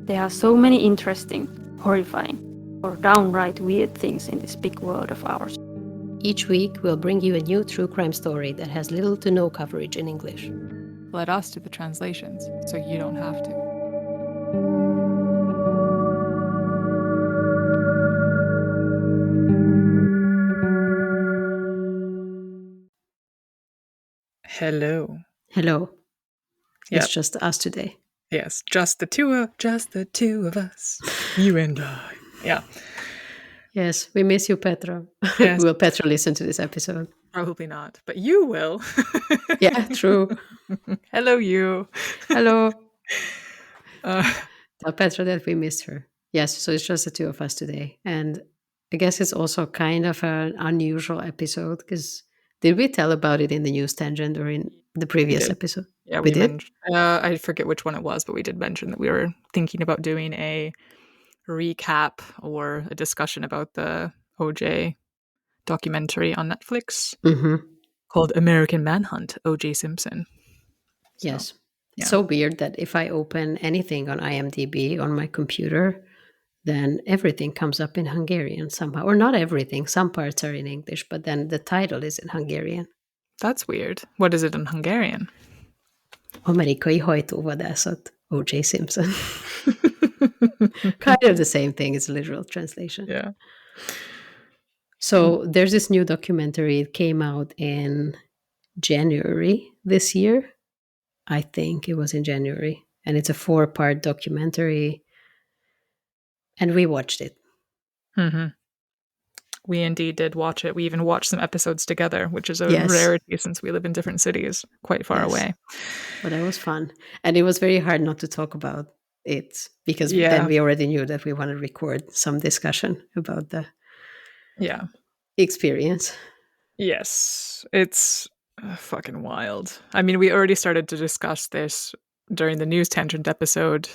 There are so many interesting, horrifying, or downright weird things in this big world of ours. Each week, we'll bring you a new true crime story that has little to no coverage in English. Let us do the translations, so you don't have to. Hello. Hello. Yep. It's just us today. Yes, just the two of us, you and I. Yeah. Yes, we miss you, Petra. Yes. Will Petra listen to this episode? Probably not, but you will. Yeah, true. Hello, you. Hello. Uh, Tell Petra that we missed her. Yes, so it's just the two of us today. And I guess it's also kind of an unusual episode because did we tell about it in the news tangent or in the previous episode? Yeah, we did. mentioned. I forget which one it was, but we did mention that we were thinking about doing a recap or a discussion about the OJ documentary on Netflix called American Manhunt, OJ Simpson. So, yes. yeah. It's so weird that if I open anything on IMDb on my computer, then everything comes up in Hungarian somehow. Or not everything, some parts are in English, but then the title is in Hungarian. That's weird. What is it in Hungarian? Amerikai hajtóvadászat, O.J. Simpson. Kind of the same thing, it's a literal translation. Yeah. So there's this new documentary. It came out in January this year. I think it was in January. And it's a 4-part documentary. And we watched it. Mm-hmm. We indeed did watch it. We even watched some episodes together, which is a rarity since we live in different cities quite far away. But that was fun. And it was very hard not to talk about it because then we already knew that we want to record some discussion about the experience. Yes, it's fucking wild. I mean, we already started to discuss this during the news tangent episode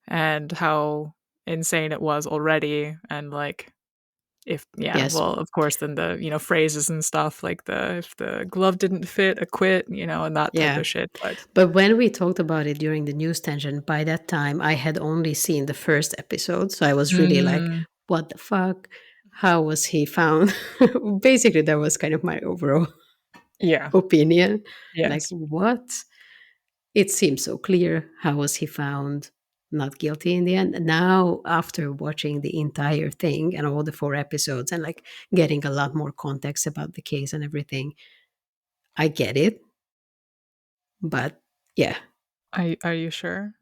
and how insane it was already. And like, well, of course, then the, phrases and stuff like if the glove didn't fit, acquit, and that type of shit. But when we talked about it during the news tangent, by that time, I had only seen the first episode. So I was really like, what the fuck? How was he found? Basically, that was kind of my overall opinion. Like, what? It seems so clear. How was he found not guilty in the end? Now, after watching the entire thing and all the 4 episodes and like getting a lot more context about the case and everything, I get it. But yeah. Are you sure?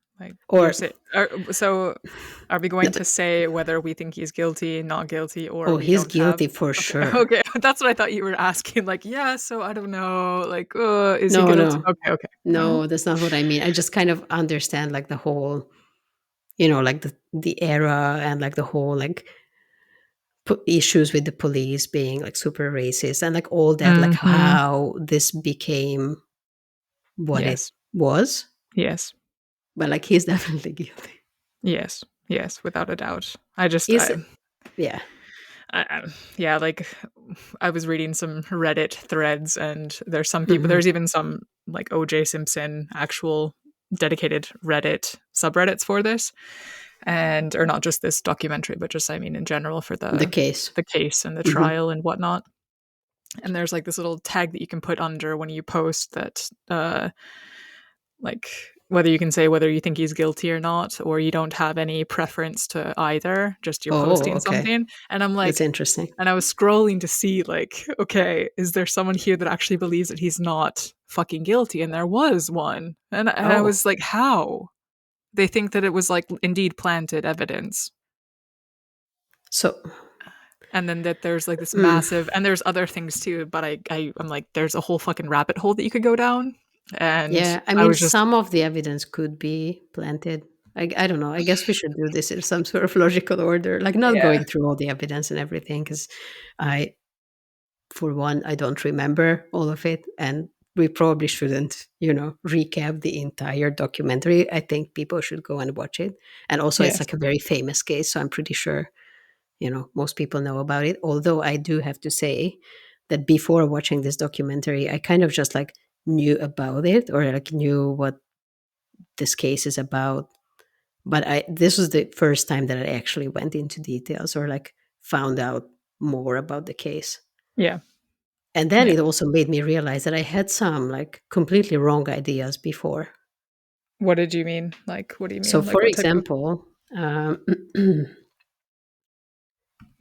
So are we going to say whether we think he's guilty, not guilty, or he's guilty for sure. Okay, that's what I thought you were asking. Like, so I don't know. Like, is he guilty? No. Okay. No, that's not what I mean. I just kind of understand like the whole, like the era and like the whole like issues with the police being like super racist and like all that, like how this became what it was. Yes. But like he's definitely guilty. Yes, without a doubt. Like I was reading some Reddit threads and there's some people, there's even some like OJ Simpson actual dedicated Reddit subreddits for this. Or not just this documentary, but just, I mean, in general for the case and the trial and whatnot. And there's like this little tag that you can put under when you post that, like whether you can say whether you think he's guilty or not, or you don't have any preference to either, just you're posting something. And I'm like, that's interesting. And I was scrolling to see like, okay, is there someone here that actually believes that he's not fucking guilty? And there was one. And I was like, how? They think that it was like indeed planted evidence. So, and then that there's like this massive, and there's other things too, but I'm like, there's a whole fucking rabbit hole that you could go down. And yeah, I mean, some of the evidence could be planted. I don't know. I guess we should do this in some sort of logical order, like not going through all the evidence and everything, because for one, I don't remember all of it, and we probably shouldn't, recap the entire documentary. I think people should go and watch it. And also, it's like a very famous case, so I'm pretty sure, most people know about it. Although I do have to say that before watching this documentary, I kind of just like knew about it or like knew what this case is about But this was the first time that I actually went into details or like found out more about the case. Yeah. And then Yeah. it also made me realize that I had some like completely wrong ideas before. What did you mean? Like, what do you So, mean? Like, for what type of? example,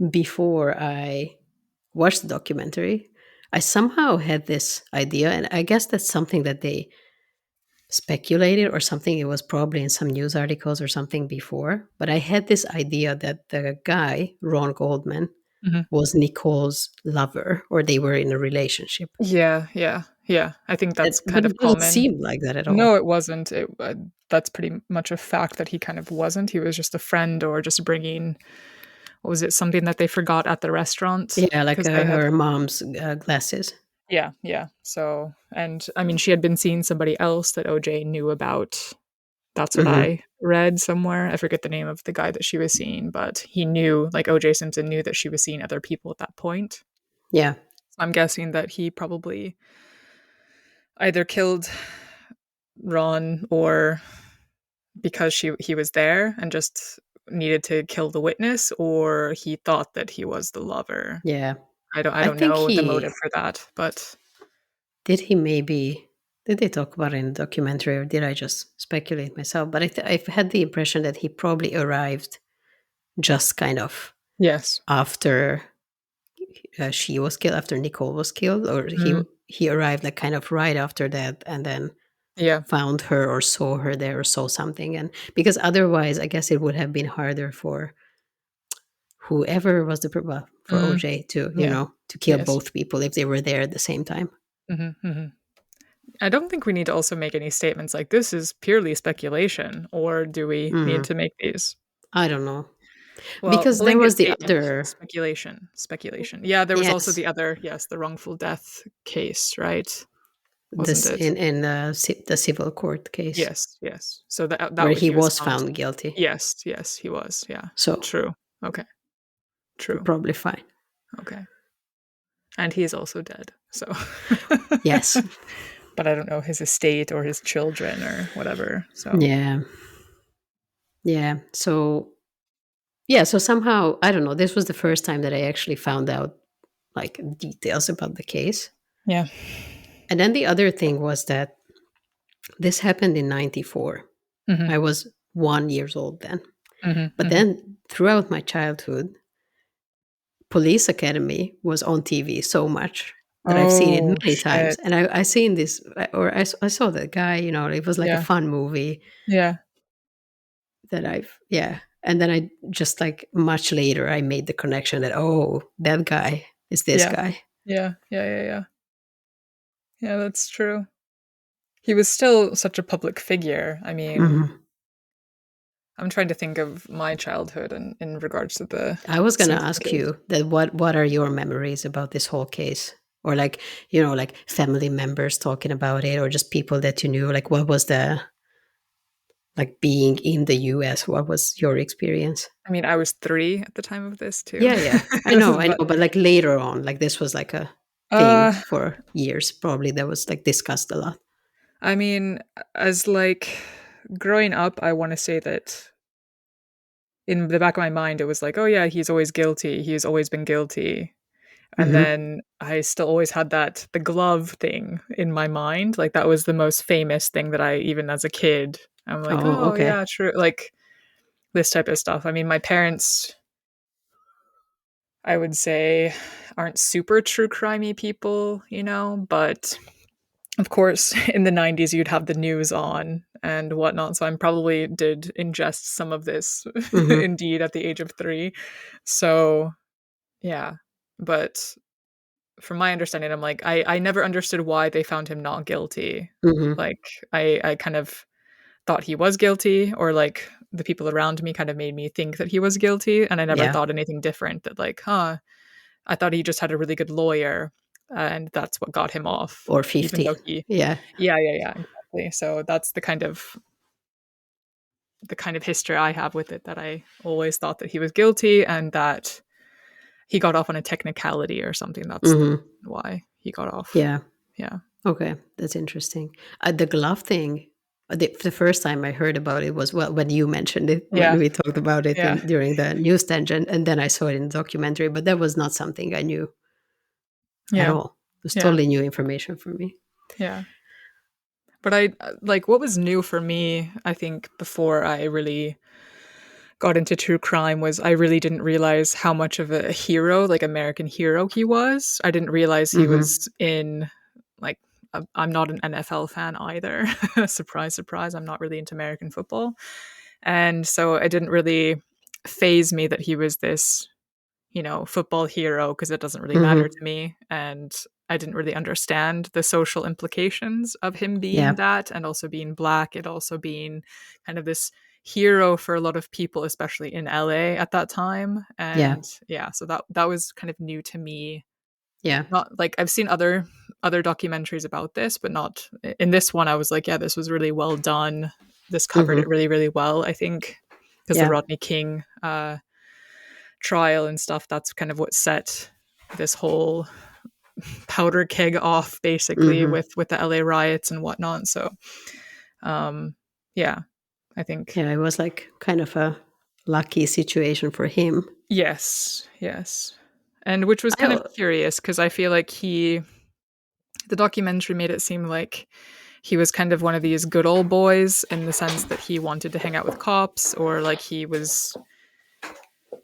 before I watched the documentary, I somehow had this idea, and I guess that's something that they speculated or something. It was probably in some news articles or something before. But I had this idea that the guy, Ron Goldman, Mhm. was Nicole's lover or they were in a relationship. Yeah, yeah, yeah. I think that's But kind of it doesn't common. seem like that at all. No, it wasn't. That's pretty much a fact that he kind of wasn't. He was just a friend or just bringing, what was it, something that they forgot at the restaurant? Yeah, like Because they had, her mom's glasses. yeah, yeah. So, and I mean, she had been seeing somebody else that OJ knew about. That's what Hmm. I read somewhere. I forget the name of the guy that she was seeing, but he knew, like OJ Simpson knew that she was seeing other people at that point. Yeah, I'm guessing that he probably either killed Ron or because he was there and just needed to kill the witness, or he thought that he was the lover. yeah. I I don't think know the he motive for that, but did. He maybe did they talk about it in the documentary, or did I just speculate myself? But I've had the impression that he probably arrived just kind of yes. after she was killed, after Nicole was killed, or Mm, he arrived like kind of right after that, and then yeah. found her or saw her there or saw something. And because otherwise, I guess it would have been harder for whoever was well, for Mm, OJ to yeah. to kill Yes. both people if they were there at the same time. Hmm, hmm. I don't think we need to also make any statements like this is purely speculation, or do we need Mm, to make these? I don't know Well, because there blanket was the statement, other. speculation, speculation. Yeah, there was also Yes, the other, yes, the wrongful death case, right? Wasn't this it? in the civil court case Yes, yes. So that where was he he was was found. found guilty, Yes, yes, he was. Yeah. so True. Okay. True. probably fine. Okay. And he is also dead. So Yes, but I don't know his estate or his children or whatever. So yeah, yeah. So yeah, so somehow I don't know. This was the first time that I actually found out like details about the case. yeah. And then the other thing was that this happened in 94. Hmm, I was 1 years old then. hmm, But hmm. then throughout my childhood, Police Academy was on TV so much that I've seen it Oh many times. shit. And I seen this, or I saw that guy, it was like a Yeah. fun movie Yeah. that yeah. And then I just like much later, I made the connection that, oh, that guy is this Yeah. guy. Yeah. Yeah. Yeah. Yeah. Yeah, that's true. He was still such a public figure. I mean, Hmm. I'm trying to think of my childhood in regards to the I was going to Simpson ask case. you that what are your memories about this whole case? Or like, like family members talking about it or just people that you knew, like what was the like being in the US, what was your experience? I mean, I was 3 at the time of this too. Yeah, yeah. I But know, but like later on, like this was like a thing uh for years, probably that was like discussed a lot. I mean, as like growing up, I want to say that in the back of my mind it was like, oh yeah, he's always guilty. He's always been guilty. And Hmm. then I still always had that the glove thing in my mind. Like that was the most famous thing that I even as a kid, I'm like, Oh, oh okay. yeah, true. Like this type of stuff. I mean, my parents, I would say, aren't super true crimey people, but of course, in the 90s, you'd have the news on and whatnot. So I probably did ingest some of this Hmm. indeed at the age of 3. So yeah. But from my understanding, I'm like, I never understood why they found him not guilty. Hmm. Like, I kind of thought he was guilty, or like the people around me kind of made me think that he was guilty. And I never Yeah. thought anything different that, like, I thought he just had a really good lawyer and that's what got him off, Or even though 50. he, Yeah. yeah, yeah, yeah, exactly. So that's the kind of history I have with it, that I always thought that he was guilty and that he got off on a technicality or something. That's the Hmm. why he got off. Yeah. Yeah. Okay. That's interesting. The glove thing. The first time I heard about it was, well, when you mentioned it, when Yeah. we talked about it Yeah. during the news tangent, and then I saw it in the documentary, but that was not something I knew at Yeah. all. It was Yeah. totally new information for me. Yeah. But I like what was new for me, I think, before I really got into true crime was I really didn't realize how much of a hero, like American hero he was. I didn't realize he Mm-hmm. was in like I'm not an NFL fan either. Surprise, surprise. I'm not really into American football. And so it didn't really phase me that he was this, football hero because it doesn't really matter Mm-hmm. to me. And I didn't really understand the social implications of him being Yeah. that and also being black and also being kind of this hero for a lot of people, especially in LA at that time. Yeah. And yeah, so that was kind of new to me. Yeah. Not like I've seen other documentaries about this, but not in this one. I was like, yeah, this was really well done. This covered it Mm-hmm. really, really well, I think, because the Yeah. Rodney King trial and stuff, that's kind of what set this whole powder keg off basically Mm-hmm. with the LA riots and whatnot. So um yeah, I think Yeah. It was like kind of a lucky situation for him. yes. And which was kind of I, curious because I feel like the documentary made it seem like he was kind of one of these good old boys in the sense that he wanted to hang out with cops or like he was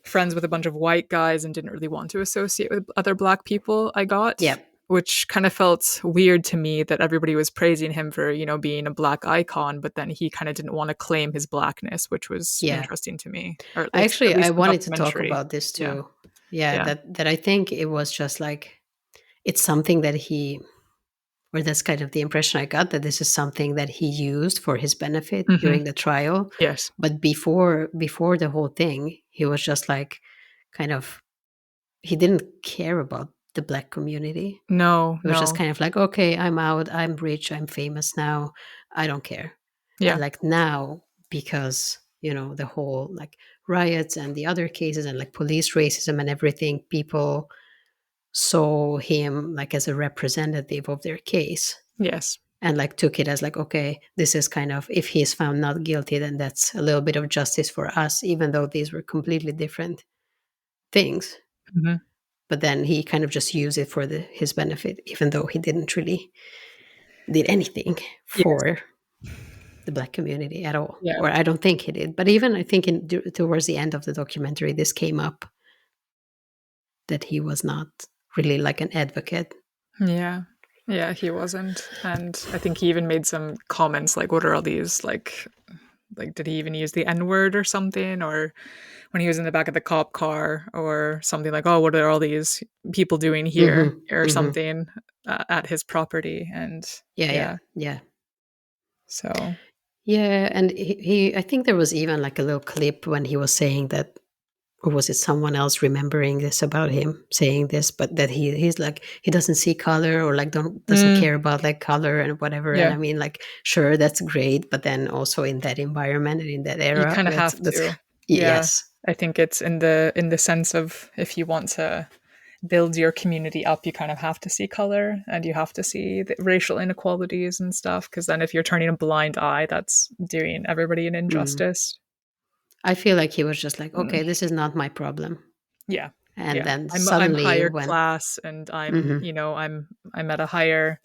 friends with a bunch of white guys and didn't really want to associate with other black people, I got, yeah. which kind of felt weird to me that everybody was praising him for, being a black icon, but then he kind of didn't want to claim his blackness, which was Yeah. interesting to me, or at Actually, I least the wanted to talk documentary. about this Yeah. too. Yeah. Yeah. That I think it was just like, it's something that or that's kind of the impression I got, that this is something that he used for his benefit Hmm. during the trial. Yes. But before the whole thing, he was just like, kind of, he didn't care about the black community. No, It was just no. kind of like, okay, I'm out, I'm rich, I'm famous now, I don't care. And Yeah. like now, because the whole like riots and the other cases and like police racism and everything, people saw him like as a representative of their case, Yes. and like took it as like, okay, this is kind of, if he's found not guilty, then that's a little bit of justice for us, even though these were completely different things. Hmm. But then he kind of just used it for his benefit, even though he didn't really did anything Yes. for the black community at all, Yeah. or I don't think he did. But even I think towards the end of the documentary, this came up, that he was not really like an advocate. Yeah. Yeah, he wasn't. And I think he even made some comments like, what are all these like did he even use the N-word or something? Or when he was in the back of the cop car or something like, oh, what are all these people doing here Mm-hmm, or mm-hmm. something at his property? And Yeah. yeah, Yeah. so Yeah, and I think there was even like a little clip when he was saying that, or was it someone else remembering this about him saying this, but that he's like, he doesn't see color, or like doesn't mm, care about like color and whatever. And yeah, I mean, like, sure, that's great, but then also in that environment and in that you era, kind of that's have to. Yeah, yes. I think it's in the sense of if you want to build your community up, you kind of have to see color and you have to see the racial inequalities and stuff. Because then, if you're turning a blind eye, that's doing everybody an Mm. injustice. I feel like he was just like, Mm, okay, this is not my problem. yeah, And yeah. then I'm suddenly higher when, class, and I'm hmm you know I'm at a higher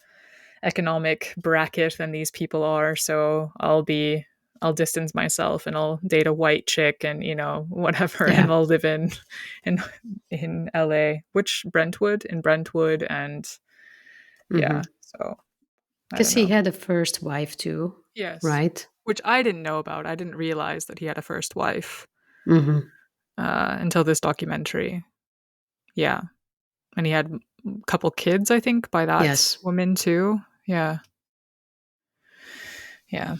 economic bracket than these people are. So I'll distance myself and I'll date a white chick and whatever, yeah. and I'll live in in LA, which Brentwood, and hmm yeah. So I Because don't he know. had a first wife too, Yes, right? which I didn't know about. I didn't realize that he had a first wife Hmm until this documentary. Yeah, and he had a couple kids, I think, by that Yes. woman too. Yeah, yeah.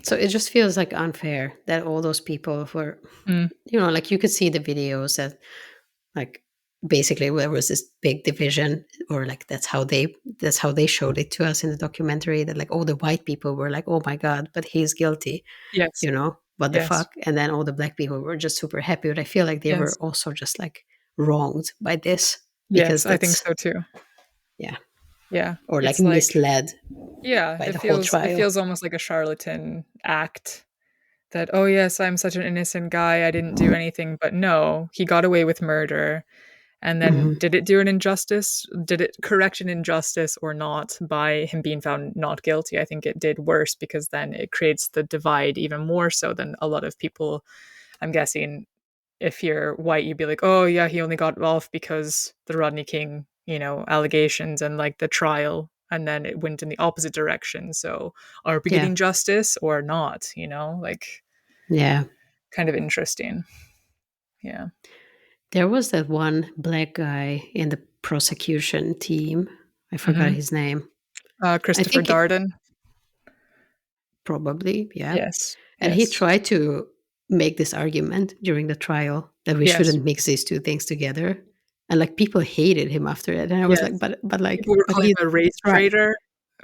So it just feels like unfair that all those people were, Mm. like you could see the videos that, like, basically there was this big division, or like that's how they showed it to us in the documentary, that like all the white people were like, oh my God, but he's guilty, Yes, what the yes, fuck? And then all the black people were just super happy. But I feel like they were yes. also just like wronged by this, because Yes, I think that's, so too. yeah. Yeah. or like It's like, misled yeah, by it the whole trial. feels almost like a charlatan act that, oh yes, I'm such an innocent guy, I didn't do anything, but no, he got away with murder. And then Mhm. did it do an injustice? Did it correct an injustice or not by him being found not guilty? I think it did worse, because then it creates the divide even more so than a lot of people. I'm guessing if you're white, you'd be like, oh yeah, he only got off because the Rodney King, allegations and like the trial. And then it went in the opposite direction. So are we Yeah. getting justice or not? Like, Yeah. kind of interesting. Yeah. There was that one black guy in the prosecution team. I forgot Hmm. his name. I Christopher think Darden. probably, yeah. Yes. And he Yes. tried to make this argument during the trial that we Yes. shouldn't mix these two things together. And like people hated him after it. And I was like, Yes. but like, People were but calling he him a race tried. traitor,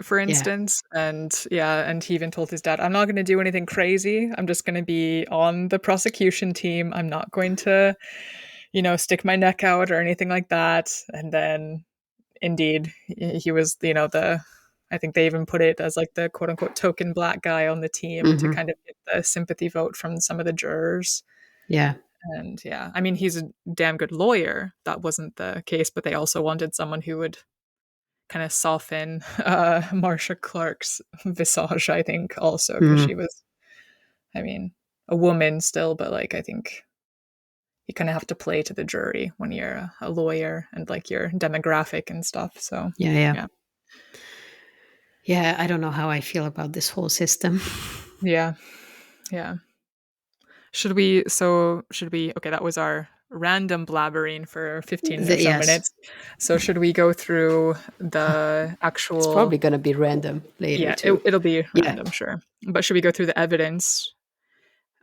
for Yeah. instance. And yeah, and he even told his dad, I'm not going to do anything crazy. I'm just going to be on the prosecution team. I'm not going to, stick my neck out or anything like that. And then indeed, he was, I think they even put it as like the quote unquote token black guy on the team to Hmm. kind of get the sympathy vote from some of the jurors. Yeah. And yeah, I mean, he's a damn good lawyer. That wasn't the case, but they also wanted someone who would kind of soften Marcia Clark's visage, I think, also, because she Mm. was, I mean, a woman still, but like, I think you kind of have to play to the jury when you're a lawyer and like your demographic and stuff. So, Yeah. Yeah. yeah. Yeah. I don't know how I feel about this whole system. Yeah. Yeah. Okay, that was our random blabbering for 15 or so Yes. minutes. So should we go through the It's actual, probably going to be random later yeah, too. it'll be Yeah. random, sure. But should we go through the evidence,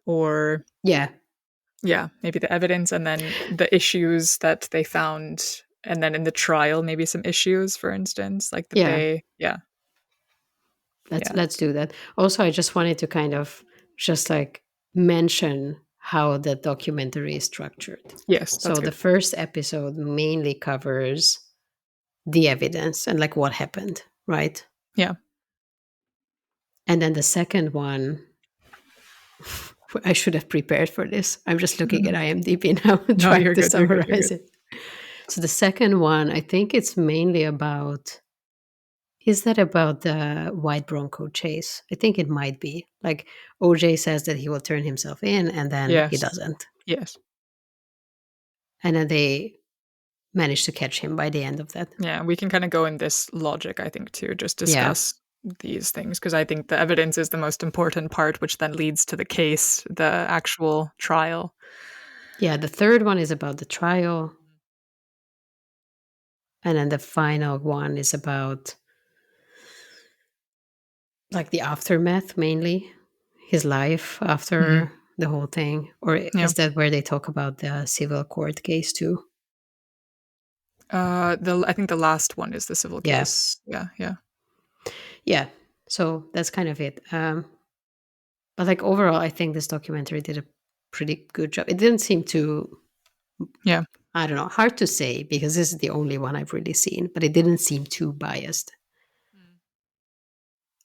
or Yeah. yeah, maybe the evidence and then the issues that they found, and then in the trial maybe some issues, for instance, like that Yeah. they, yeah. Yeah. Let's do that. Also, I just wanted to kind of just like mention how the documentary is structured. Yes, that's So the good. first episode mainly covers the evidence and like what happened, right? Yeah. And then the second one, I should have prepared for this. I'm just looking at IMDb now and No, trying you're to good. You're good. You're summarize good. it. So the second one, I think it's mainly about, is that about the white Bronco chase? I think it might be. Like OJ says that he will turn himself in and then he Yes. doesn't. Yes. And then they manage to catch him by the end of that. Yeah, we can kind of go in this logic, I think, to just Yeah. discuss these things, because I think the evidence is the most important part, which then leads to the case, the actual trial. Yeah. The third one is about the trial. And then the final one is about like the aftermath, mainly his life after the whole thing. Or Yeah. is that where they talk about the civil court case too? I think the last one is the civil Yeah. case. Yeah. Yeah. Yeah. So that's kind of it. But like overall, I think this documentary did a pretty good job. It didn't seem too, Yeah. I don't know, hard to say because this is the only one I've really seen, but it didn't seem too biased.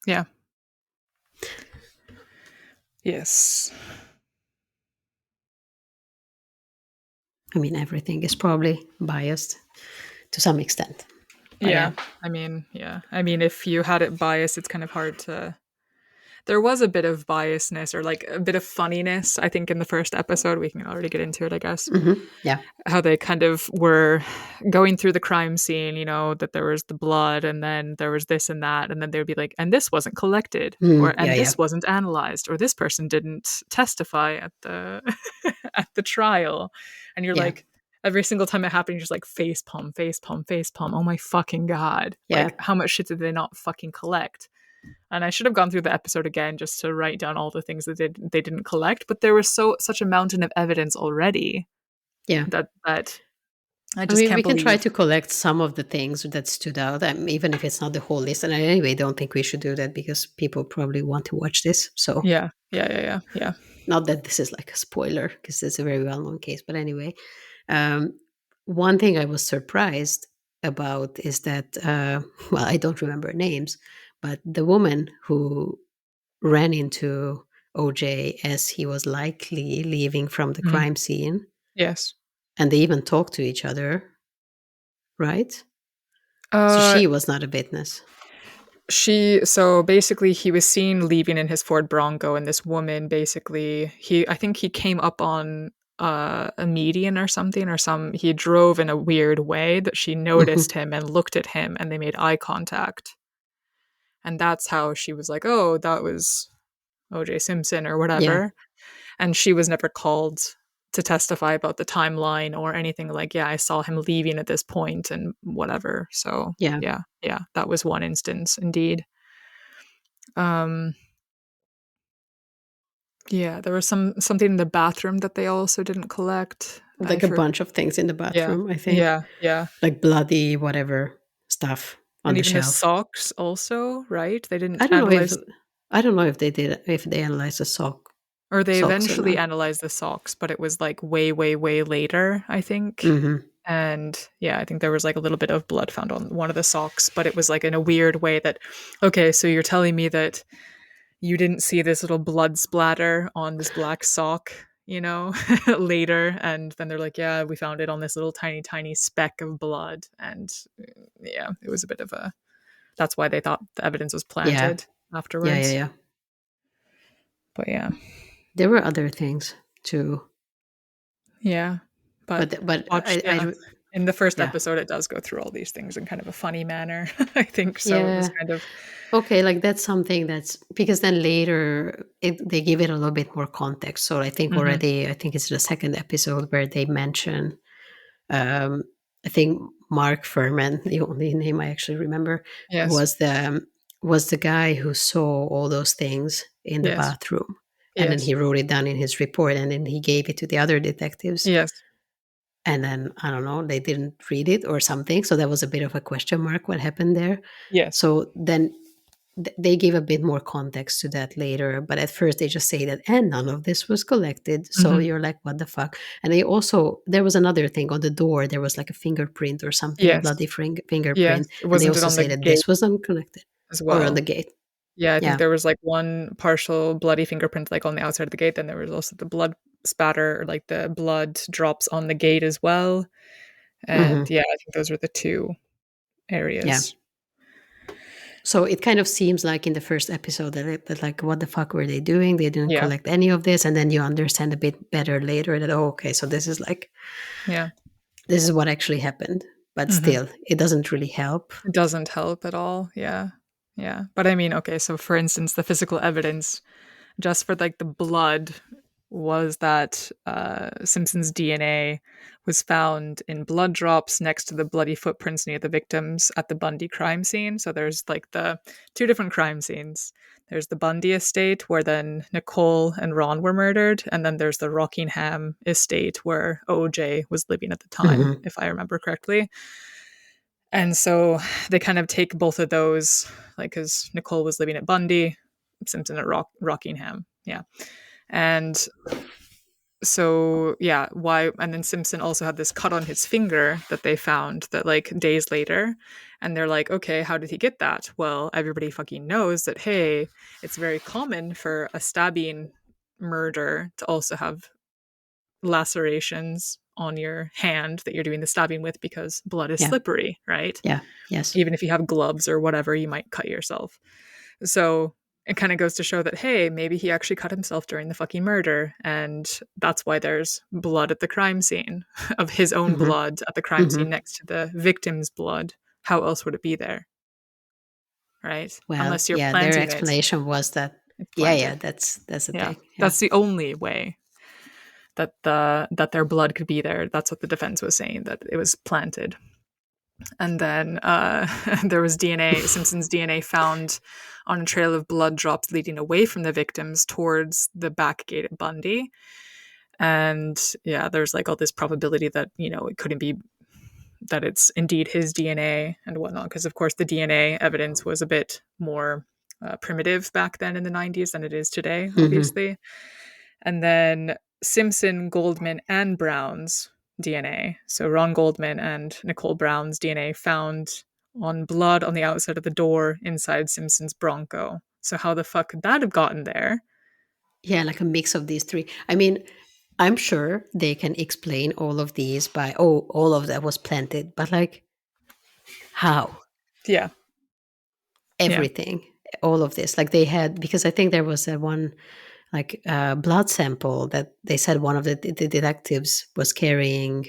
Yeah. Yes. I mean, everything is probably biased to some extent. But Yeah. I mean, yeah. I mean, if you had it biased, it's kind of hard to. There was a bit of biasness or like a bit of funniness, I think, in the first episode. We can already get into it, I guess. Yeah. How they kind of were going through the crime scene, that there was the blood and then there was this and that. And then they'd be like, and this wasn't collected, or and Yeah. this wasn't analyzed, or this person didn't testify at the at the trial. And you're Yeah. like, every single time it happened, you're just like face palm, face palm, face palm. Oh my fucking God. Yeah. Like, how much shit did they not fucking collect? And I should have gone through the episode again just to write down all the things that they didn't collect. But there was such a mountain of evidence already. Yeah. That I I just mean, can't we can try believe. to collect some of the things that stood out, even if it's not the whole list. And I anyway don't think we should do that because people probably want to watch this. So Yeah. not that this is like a spoiler because it's a very well-known case. But anyway, one thing I was surprised about is that, well, I don't remember names, but the woman who ran into OJ as he was likely leaving from the Mhm. crime scene, Yes. and they even talked to each other, right? So Uh, she was not a witness. so basically he was seen leaving in his Ford Bronco, and this woman basically I think he came up on a median or something, or he drove in a weird way that she Mhm. noticed him and looked at him, and they made eye contact. And that's how she was like, "Oh, that was OJ Simpson," or Yeah, whatever. And she was never called to testify about the timeline or anything like, yeah, I saw him leaving at this point and whatever. So yeah. yeah, that was one instance indeed. Um, yeah, there was something in the bathroom that they also didn't collect. I Like a for bunch of things in the Yeah, bathroom, I think. yeah, Like bloody whatever stuff on and the even the shelf. socks also, right? They I didn't don't know if analyze, I don't know if they analyzed the or they socks or eventually not. analyzed the socks, but it was like way, way, way later, I think. Hmm. And yeah, I think there was like a little bit of blood found on one of the socks, but it was like in a weird way that, okay, so you're telling me that you didn't see this little blood splatter on this black sock, later. And then they're like, yeah, we found it on this little tiny, tiny speck of blood. And yeah, it was a bit of that's why they thought the evidence was Yeah, planted yeah, yeah, afterwards. yeah. But yeah, There were other things too, yeah. But but yeah, in the first yeah, episode, it does go through all these things in kind of a funny manner, I think. So it was yeah. kind of, Okay, like that's something that's because then later they give it a little bit more context. So mhm. already, I think it's the second episode where they mention, um, I think Mark Furman, the only name I actually remember, Yes, was the guy who saw all those things in the yes, bathroom, and then yes, he wrote it down in his report, and then he gave it to the other detectives, yes, and then I don't know, they didn't read it or something. So that was a bit of a question mark. What happened there? yes. So then they give a bit more context to that later, but at first they just say that, and none of this was collected. So Mhm. you're like, what the fuck? And they also, there was another thing on the door, there was like a fingerprint or something, Yes, bloody yes. fingerprint, and they Wasn't it also on the say that gate this was unconnected as or on the well? gate. Yeah, I think Yeah. there was like one partial bloody fingerprint like on the outside of the gate. Then there was also the blood spatter, or like the blood drops on the gate as well. And Hmm. yeah, I think those were the two Yeah. areas. So it kind of seems like in the first episode that like, what the fuck were they doing? They didn't Yeah, collect any of this. And then you understand a bit better later that, oh, okay, so this is like, yeah. this is what actually happened. But Hmm. still, it doesn't really help. It doesn't help at all. Yeah, yeah. But I mean, okay. So for instance, the physical evidence just for like the blood was that Simpson's DNA was found in blood drops next to the bloody footprints near the victims at the Bundy crime scene. So there's like the two different crime scenes. There's the Bundy estate where then Nicole and Ron were murdered, and then there's the Rockingham estate where OJ was living at the time, Hmm. if I remember correctly. And so they kind of take both of those, like, because Nicole was living at Bundy, Simpson at Rockingham. Yeah. And so, yeah, why? And then Simpson also had this cut on his finger that they found that, like, days later. And they're like, okay, how did he get that? Well, everybody fucking knows that, hey, it's very common for a stabbing murder to also have lacerations on your hand that you're doing the stabbing with because blood is Yeah. slippery, right? Yeah. Yes. Even if you have gloves or whatever, you might cut yourself. So it kind of goes to show that, hey, maybe he actually cut himself during the fucking murder. And that's why there's blood at the crime scene of his own Hmm. blood at the crime Hmm. scene next to the victim's blood. How else would it be there? Right? Well, Unless you're yeah, their planting it, explanation was that, it's yeah, planted. that's the Yeah. thing. Yeah. That's the only way that their blood could be there. That's what the defense was saying, that it was planted. And then there was DNA, Simpson's DNA found on a trail of blood drops leading away from the victims towards the back gate at Bundy. And yeah, there's like all this probability that, it couldn't be, that it's indeed his DNA and whatnot. Because, of course, the DNA evidence was a bit more primitive back then in the 90s than it is today, Hmm. obviously. And then Simpson, Goldman, and Brown's DNA. So Ron Goldman and Nicole Brown's DNA found on blood on the outside of the door inside Simpson's Bronco. So how the fuck could that have gotten there? Yeah, like a mix of these three. I mean, I'm sure they can explain all of these by, oh, all of that was planted, but like, how? Yeah. Yeah. Everything, all of this. Like they had, because I think there was a one, like blood sample that they said one of the detectives was carrying,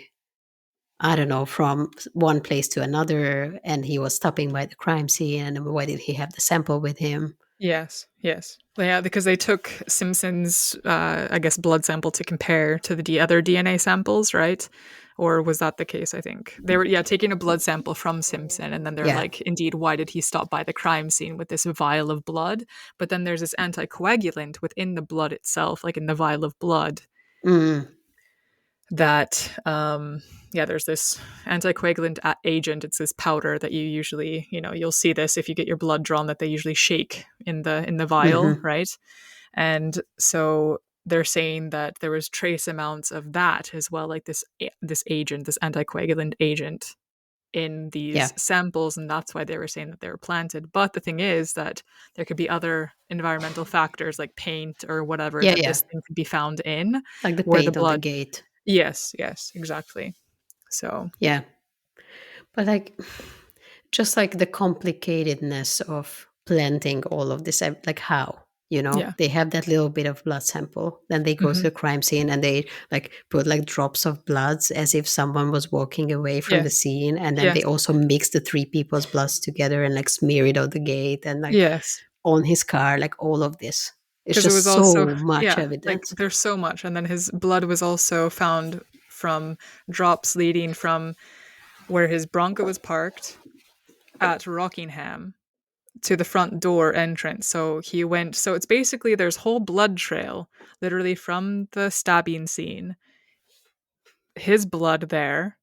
I don't know, from one place to another, and he was stopping by the crime scene. And why did he have the sample with him? Yes. Yes. Yeah, because they took Simpson's, I guess, blood sample to compare to the other DNA samples, right? Or was that the case? I think they were, yeah, taking a blood sample from Simpson, and then they're Yeah. like, indeed, why did he stop by the crime scene with this vial of blood? But then there's this anticoagulant within the blood itself, like in the vial of blood, Mm, that yeah, there's this anticoagulant agent. It's this powder that you usually, you'll see this if you get your blood drawn, that they usually shake in the vial, hmm. right? And so they're saying that there was trace amounts of that as well, like this agent, this anticoagulant agent, in Yeah. these samples, and that's why they were saying that they were planted. But the thing is that there could be other environmental factors like paint or whatever Yeah. that Yeah. this thing could be found in, Like the where the paint on the blood. gate. Yes, yes, exactly. So Yeah. But like, just like the complicatedness of planting all of this, like how, yeah. they have that little bit of blood sample, then they go to Hmm. the crime scene and they like put like drops of bloods as if someone was walking away from the Yes, scene, and then yes, they also mix the three people's bloods together and like smear it on the gate and like yes. on his car, like all of this. It's Because it was just also, so much yeah, like evidence. there's so much. And then his blood was also found from drops leading from where his Bronco was parked at Rockingham to the front door entrance. So he went, so it's basically there's whole blood trail literally from the stabbing scene, his blood there,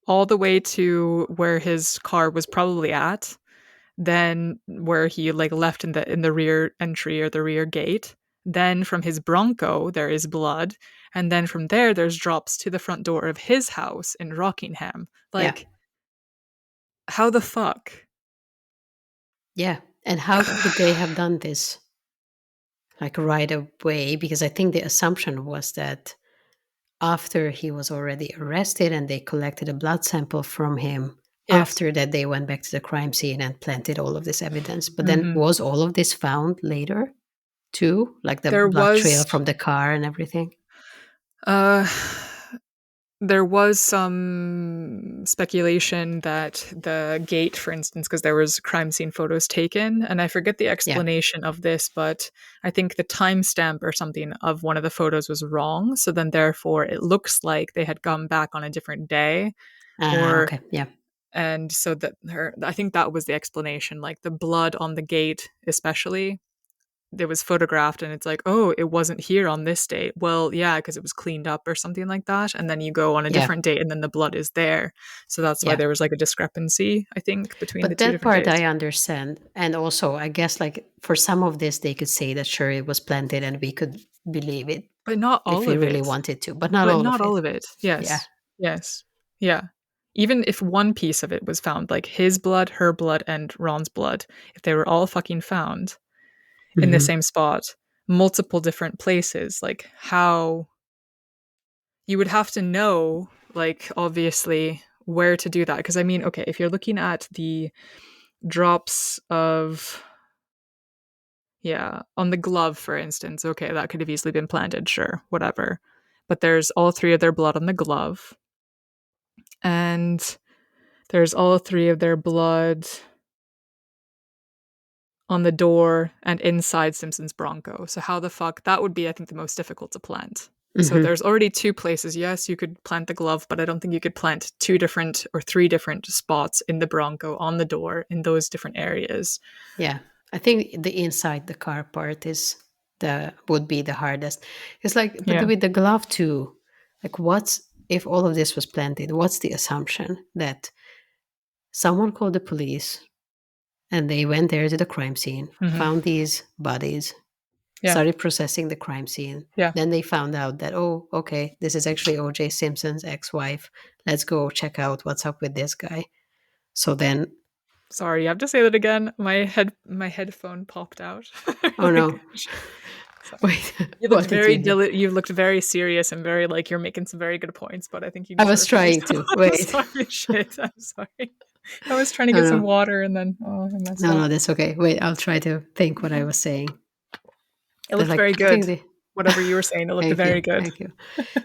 all the way to where his car was probably at, then where he like left in the rear entry or the rear gate. Then from his Bronco there is blood, and then from there there's drops to the front door of his house in Rockingham. Yeah. Like, how the fuck? Yeah. And how could they have done this like right away? Because I think the assumption was that after he was already arrested and they collected a blood sample from him, Yes. after that they went back to the crime scene and planted all of this evidence. But then Hmm. was all of this found later too? Like the There blood trail was from the car and everything? uh there was some speculation that the gate, for instance, because there was crime scene photos taken, and I forget the Yeah. explanation of this, but I think the timestamp or something of one of the photos was wrong. So then, therefore, it looks like they had come back on a different day, Ah, or okay. Yeah. and so that I think that was the explanation. Like the blood on the gate, especially, it was photographed and it's like, oh, it wasn't here on this date. Well, yeah, because it was cleaned up or something like that. And then you go on a Yeah. different date and then the blood is there. So that's why Yeah. there was like a discrepancy, I think, between the But two that different part dates. I understand. And also, I guess, like, for some of this, they could say that sure, it was planted and we could believe it But not if all we of really it. wanted to, but not But all not of all it. of it. Yeah. Yes. Yes. Yeah. Even if one piece of it was found, like his blood, her blood, and Ron's blood, if they were all fucking found in the Hmm. same spot, multiple different places, like how you would have to know, like, obviously, where to do that. Because, I mean, okay, if you're looking at the drops of, yeah, on the glove, for instance, okay, that could have easily been planted, sure, whatever. But there's all three of their blood on the glove, and there's all three of their blood on the door and inside Simpson's Bronco. So how the fuck that would be, I think, the most difficult to plant. So Hmm. there's already two places. Yes, you could plant the glove, but I don't think you could plant two different or three different spots in the Bronco on the door in those different areas. Yeah. I think the inside the car part is the would be the hardest. It's like, but Yeah. with the glove too, like, what's if all of this was planted? What's the assumption that someone called the police and they went there to the crime scene, Hmm. found these bodies, started processing the crime scene. Yeah. Then they found out that, oh, okay, this is actually O.J. Simpson's ex-wife. Let's go check out what's up with this guy. So then, Sorry, you have to say that again. My headphone popped out. oh no, Sorry. wait, You looked what did very you do? you looked very serious and very like you're making some very good points, but I think you I need to was repeat trying yourself. to, I'm wait. sorry, shit. I'm sorry. I was trying to No, get some no, water and then I messed up. no, that's okay. Wait, I'll try to think what I was saying. It But looked like very planting good. the, Whatever you were saying, it looked thank you, very good. thank you.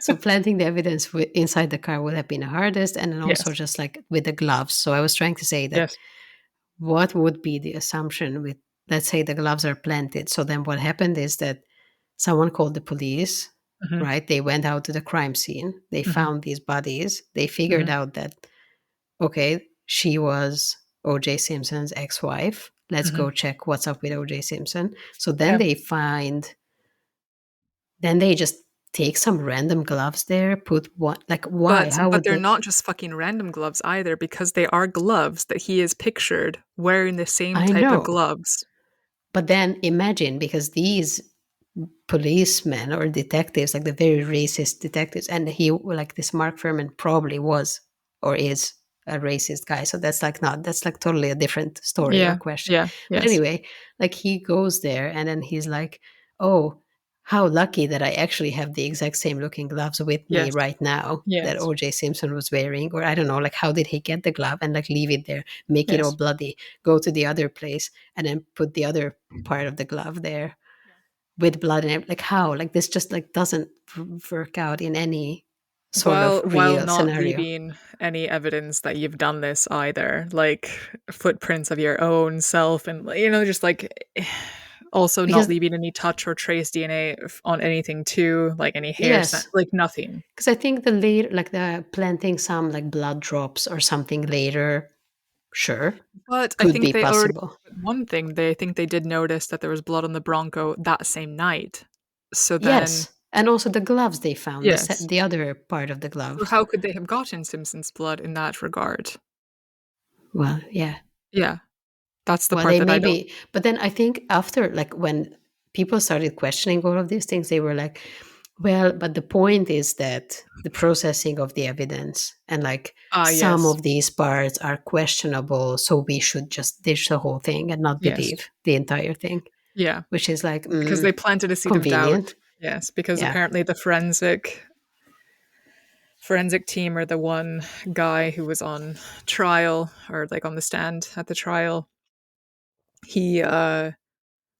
So planting the evidence inside the car would have been the hardest, and then also Yes. just like with the gloves. So I was trying to say that Yes. what would be the assumption with, let's say the gloves are planted. So then what happened is that someone called the police, Hmm. right? They went out to the crime scene. They Hmm. found these bodies. They figured Hmm. out that, okay, she was O.J. Simpson's ex-wife. Let's Hmm. go check what's up with O.J. Simpson. So Yeah. then they just take some random gloves there, put one, like why? How But would they're they? not just fucking random gloves either, because they are gloves that he is pictured wearing the same I type of know. gloves. But then imagine, because these policemen or detectives, like the very racist detectives, and he, like this Mark Furman probably was or is a racist guy. So that's like not, that's like totally a different story or Yeah. question. Yeah. But Yes. anyway, like he goes there and then he's like, oh, how lucky that I actually have the exact same looking gloves with me Yes. right now that Yes. OJ Simpson was wearing. Or I don't know, like how did he get the glove and like leave it there, make it all Yes. bloody, go to the other place and then put the other part of the glove there with blood and like how, like this just like doesn't work out in any sort of While real not scenario. leaving any evidence that you've done this either, like footprints of your own self, and just like also not Because leaving any touch or trace DNA on anything too, like any hair, yes, like nothing. because I think the later, like the planting some like blood drops or something later, sure, But I could think be they already possible. one thing they think they did notice that there was blood on the Bronco that same night. So then, Yes, and also the gloves they found, yes. the other part of the So gloves. how could they have gotten Simpson's blood in that regard? Well, yeah. Yeah, that's the Well, part they that I don't. maybe, but then I think after, like, when people started questioning all of these things, they were like, well, but the point is that the processing of the evidence and like Ah, some yes, of these parts are questionable. So we should just ditch the whole thing and not yes, believe the entire thing, yeah, which is like, because they planted a seed of doubt. convenient. Yes, because Yeah. apparently the forensic team, or the one guy who was on trial, or like on the stand at the trial, he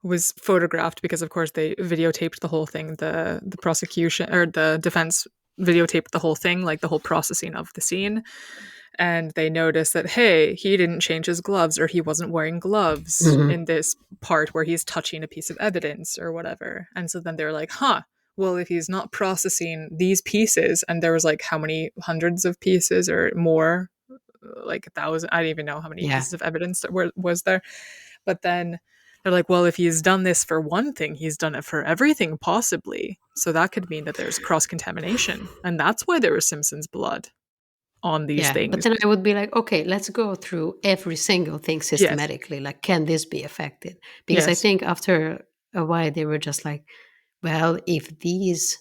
was photographed, because of course they videotaped the whole thing. The prosecution or the defense videotaped the whole thing, like the whole processing of the scene, and they noticed that, hey, he didn't change his gloves, or he wasn't wearing gloves Hmm. in this part where he's touching a piece of evidence or whatever. And so then they're like, huh, well, if he's not processing these pieces, and there was like how many hundreds of pieces or more, like 1,000, I don't even know how many Yeah. pieces of evidence that was there. But then they're like, well, if he's done this for one thing, he's done it for everything possibly. So that could mean that there's cross contamination, and that's why there was Simpson's blood on these Yeah. But things. then I would be like, okay, let's go through every single thing Yes. systematically. Like, can this be affected? Because I Yes. think after a while, they were just like, well, if these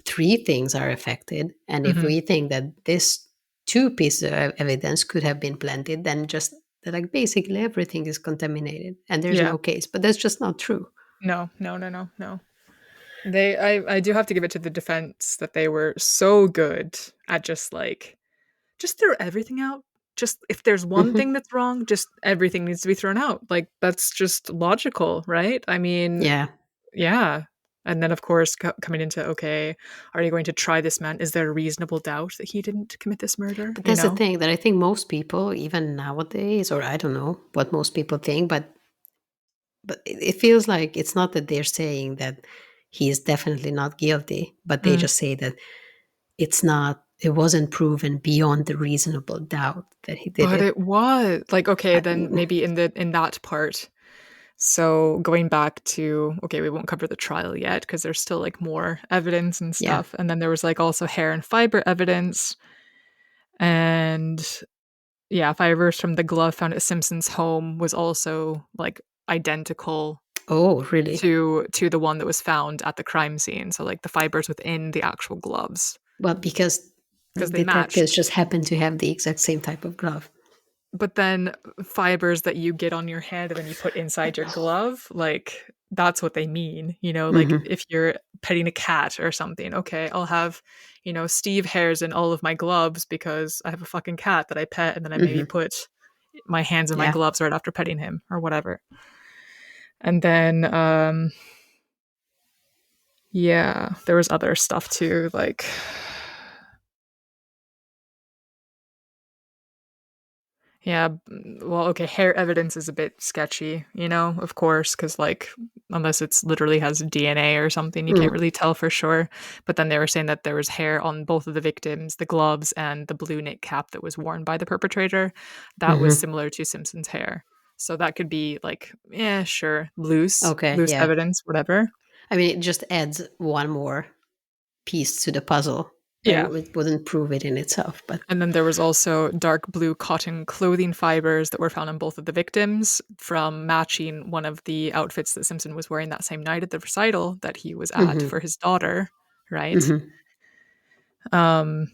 three things are affected, and if Hmm. we think that this two pieces of evidence could have been planted, then just that, like, basically everything is contaminated and there's Yeah. no case. But that's just not true. No, no, no, no, no. I do have to give it to the defense that they were so good at just throw everything out. Just if there's one Hmm. thing that's wrong, just everything needs to be thrown out. Like that's just logical, right? I mean, Yeah. yeah. And then of course coming into, okay, are you going to try this man? Is there a reasonable doubt that he didn't commit this murder? But You that's the know? thing that I think most people, even nowadays, or I don't know what most people think, but it feels like it's not that they're saying that he is definitely not guilty, but they Mm. just say that it wasn't proven beyond the reasonable doubt that he did But it. it was like, okay, I, then maybe in that part. So going back to, okay, we won't cover the trial yet because there's still like more evidence and yeah. stuff. And then there was like also hair and fiber evidence. And yeah, fibers from the glove found at Simpson's home was also like identical Oh, really? to the one that was found at the crime scene. So like the fibers within the actual gloves, Well, because the because they matched. detectives just happen to have the exact same type of glove. But then fibers that you get on your hand and then you put inside your glove, like that's what they mean, like Mm-hmm. if you're petting a cat or something, okay, I'll have, Steve hairs in all of my gloves because I have a fucking cat that I pet, and then I maybe Mm-hmm. put my hands in my Yeah. gloves right after petting him or whatever. And then yeah, there was other stuff too, like yeah, well, okay, hair evidence is a bit sketchy, of course, because, like, unless it's literally has DNA or something, you can't Mm. really tell for sure. But then they were saying that there was hair on both of the victims, the gloves and the blue knit cap that was worn by the perpetrator. That was Mm-hmm. similar to Simpson's hair. So that could be, like, yeah, sure, loose Okay, yeah. evidence, whatever. I mean, it just adds one more piece to the puzzle, but Yeah. it wouldn't prove it in itself. But And then there was also dark blue cotton clothing fibers that were found on both of the victims from matching one of the outfits that Simpson was wearing that same night at the recital that he was at mm-hmm. for his daughter, right? Mm-hmm. Um,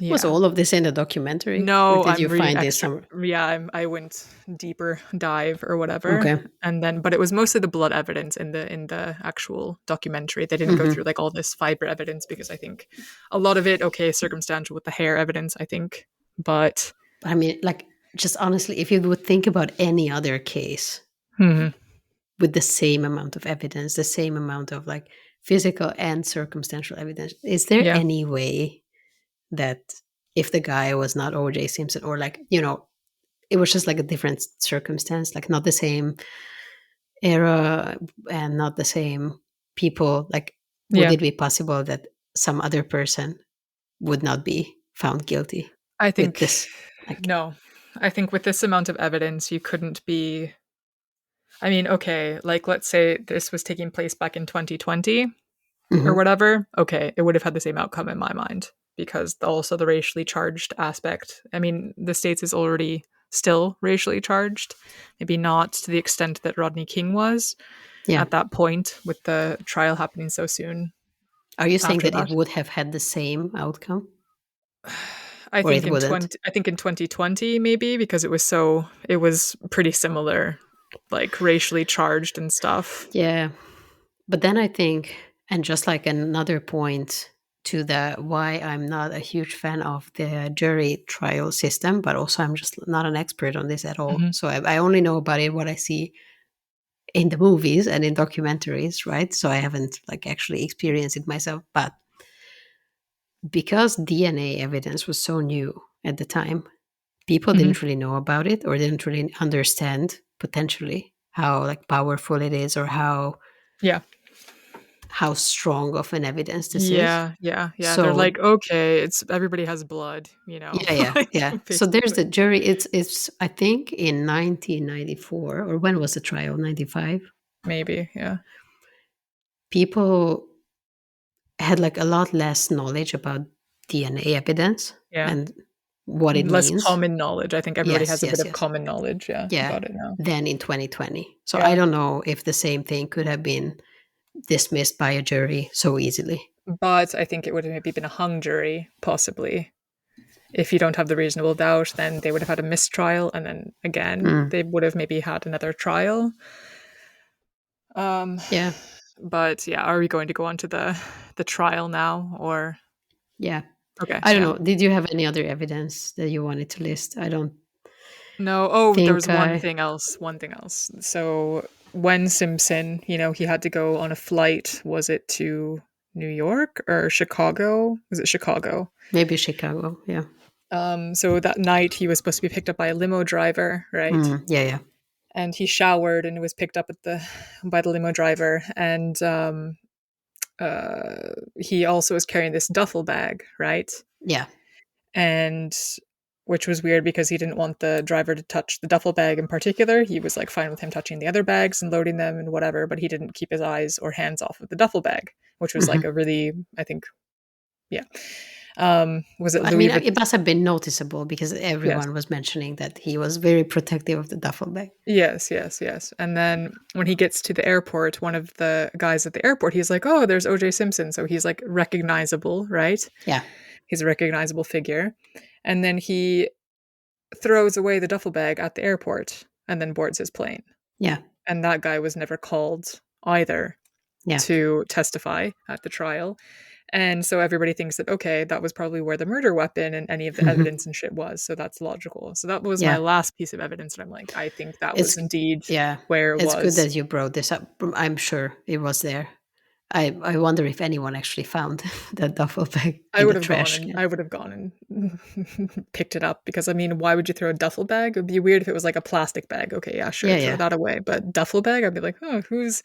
Was yeah. all of this in the documentary, or No, did you I'm reading find this extra. somewhere? Yeah, I went deeper dive or whatever, Okay. and then but it was mostly the blood evidence in the actual documentary. They didn't go Mm-hmm. through like all this fiber evidence because I think a lot of it, okay, circumstantial with the hair evidence, I think, but But I mean, like, just honestly, if you would think about any other case mhm, with the same amount of evidence, the same amount of like physical and circumstantial evidence, is there yeah, any way that if the guy was not OJ Simpson, or like, it was just like a different circumstance, like not the same era and not the same people, like, would yeah. it be possible that some other person would not be found guilty I with think this? Like, no. I think with this amount of evidence, you couldn't be. I mean, okay, like let's say this was taking place back in 2020 or mhm. whatever. Okay, it would have had the same outcome in my mind because also the racially charged aspect. I mean, the States is already still racially charged, maybe not to the extent that Rodney King was Yeah. at that point with the trial happening so soon Are you saying after that it that. would have had the same outcome, I or think it in wouldn't? 2020 maybe because it was pretty similar, like racially charged and stuff. Yeah. But then I think, and just like another point to the why I'm not a huge fan of the jury trial system, but also I'm just not an expert on this at all. Mhm. So I only know about it what I see in the movies and in documentaries, right? So I haven't like actually experienced it myself. But because DNA evidence was so new at the time, people Mhm. didn't really know about it or didn't really understand potentially how like powerful it is, or Yeah. how strong of an evidence this is. Yeah, yeah, yeah. They're So like, okay, it's everybody has blood, yeah, yeah, like yeah. So there's basically. the jury. It's I think in 1994, or when was the trial? 95. Maybe, yeah. People had like a lot less knowledge about DNA evidence Yeah. and what it Less means. common knowledge. I think everybody Yes, has a bit yes, of yes. common knowledge, yeah, Yeah. about it now. Then in 2020. So I Yeah. don't know if the same thing could have been dismissed by a jury so easily. But I think it would have maybe been a hung jury, possibly. If you don't have the reasonable doubt, then they would have had a mistrial, and then again, Mm, they would have maybe had another trial. Um, yeah, but yeah, are we going to go on to the trial now, or yeah. okay, I don't yeah. know. Did you have any other evidence that you wanted to list? I don't No, oh, there think was one I. thing else, one thing else. So when Simpson, he had to go on a flight, was it to New York or Chicago? Was it Chicago? Maybe Chicago. Yeah. So that night he was supposed to be picked up by a limo driver, right? Yeah, yeah. And he showered and was picked up by the limo driver, and he also was carrying this duffel bag, right? Yeah. And which was weird because he didn't want the driver to touch the duffel bag in particular. He was like fine with him touching the other bags and loading them and whatever, but he didn't keep his eyes or hands off of the duffel bag, which was like Mhm. a really, I think, yeah. Was it I Louis mean, Vuitton? it must have been noticeable because Yes. everyone was mentioning that he was very protective of the duffel bag. Yes, yes, yes. And then when he gets to the airport, one of the guys at the airport, he's like, "Oh, there's OJ Simpson." So he's like recognizable, right? Yeah, He's a recognizable figure. And then he throws away the duffel bag at the airport and then boards his plane. yeah, And that guy was never called either yeah. to testify at the trial. And so everybody thinks that, okay, that was probably where the murder weapon and any of the evidence and shit was. So that's logical. So that was my Yeah. last piece of evidence. And I'm like, I think that It's was indeed yeah. where it It's good was. that you brought this up. I'm sure it was there. I wonder if anyone actually found the duffel bag I in would the have gone trash and can. I would have gone and picked it up because I mean, why would you throw a duffel bag? It would be weird if it was like a plastic bag. Okay, yeah, sure, Yeah, throw yeah. that away. But duffel bag, I'd be like, oh, who's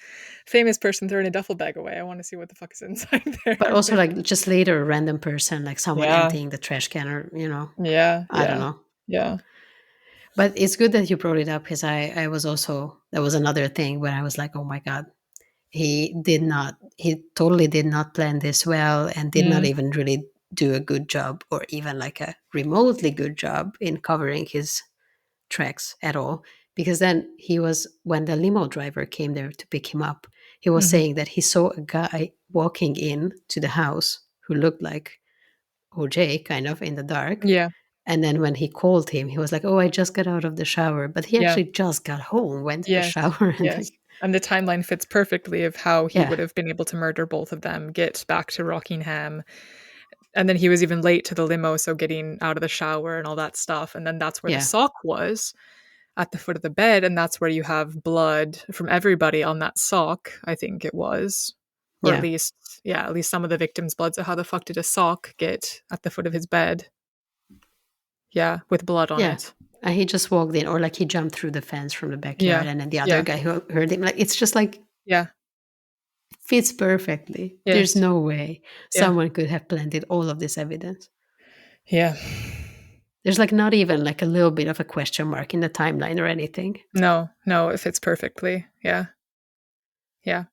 famous person throwing a duffel bag away? I want to see what the fuck is inside there. But also, like, just later, a random person, like someone Yeah, emptying the trash can, or yeah, I don't yeah, know. yeah. But it's good that you brought it up because I was also that was another thing where I was like, oh my god, he totally did not plan this well and did not Mm, even really do a good job or even like a remotely good job in covering his tracks at all. Because then he was, when the limo driver came there to pick him up, he was mhm. saying that he saw a guy walking in to the house who looked like OJ kind of in the dark. Yeah, And then when he called him, he was like, "Oh, I just got out of the shower." But he yeah, actually just got home, went to the yes, shower, and yes. And the timeline fits perfectly of how he yeah, would have been able to murder both of them, get back to Rockingham, and then he was even late to the limo, so getting out of the shower and all that stuff. And then that's where the yeah, sock was at the foot of the bed, and that's where you have blood from everybody on that sock, I think it was. Or at yeah, least, yeah, at least some of the victims' blood. So how the fuck did a sock get at the foot of his bed? Yeah, with blood on yeah. it. And he just walked in, or like he jumped through the fence from the Yeah. backyard, and then the other Yeah. guy who heard him, like it's just like Yeah. fits perfectly. There's Yes. no way Yeah. someone could have planted all of this evidence. Yeah. There's like not even like a little bit of a question mark in the timeline or anything. No, no, it fits perfectly. Yeah. Yeah.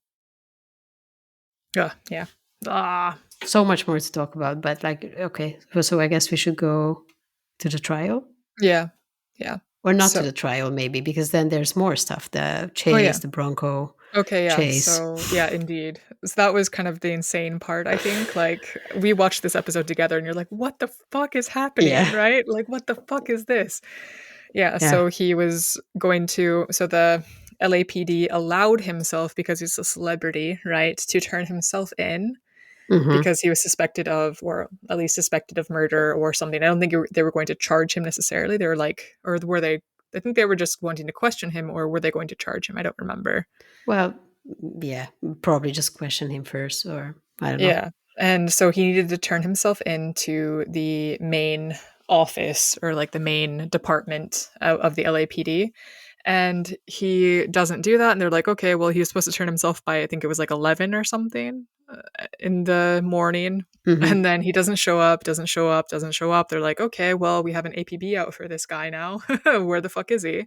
Yeah. Yeah. Ah. So much more to talk about, but like, okay, so I guess we should go to the trial. Yeah. Yeah. Or not to So, the trial, maybe, because then there's more stuff. The oh yeah. chase, the Bronco Okay, yeah. chase. So, yeah, indeed. So that was kind of the insane part, I think. Like, we watched this episode together and you're like, what the fuck is happening, Yeah. right? Like, what the fuck is this? Yeah, Yeah. so he was going to, so the LAPD allowed himself, because he's a celebrity, right, to turn himself in Hmm. because he was suspected of, or at least suspected of murder or something. I don't think they were going to charge him necessarily. They were like, or were they? I think they were just wanting to question him, or were they going to charge him? I don't remember. Well, yeah, probably just question him first, or I don't know. Yeah. And so he needed to turn himself into the main office, or like the main department of the LAPD. And he doesn't do that. And they're like, okay, well, he was supposed to turn himself by, I think it was like 11 or something in the morning. Hmm. And then he doesn't show up, doesn't show up, doesn't show up. They're like, okay, well, we have an APB out for this guy now. Where the fuck is he?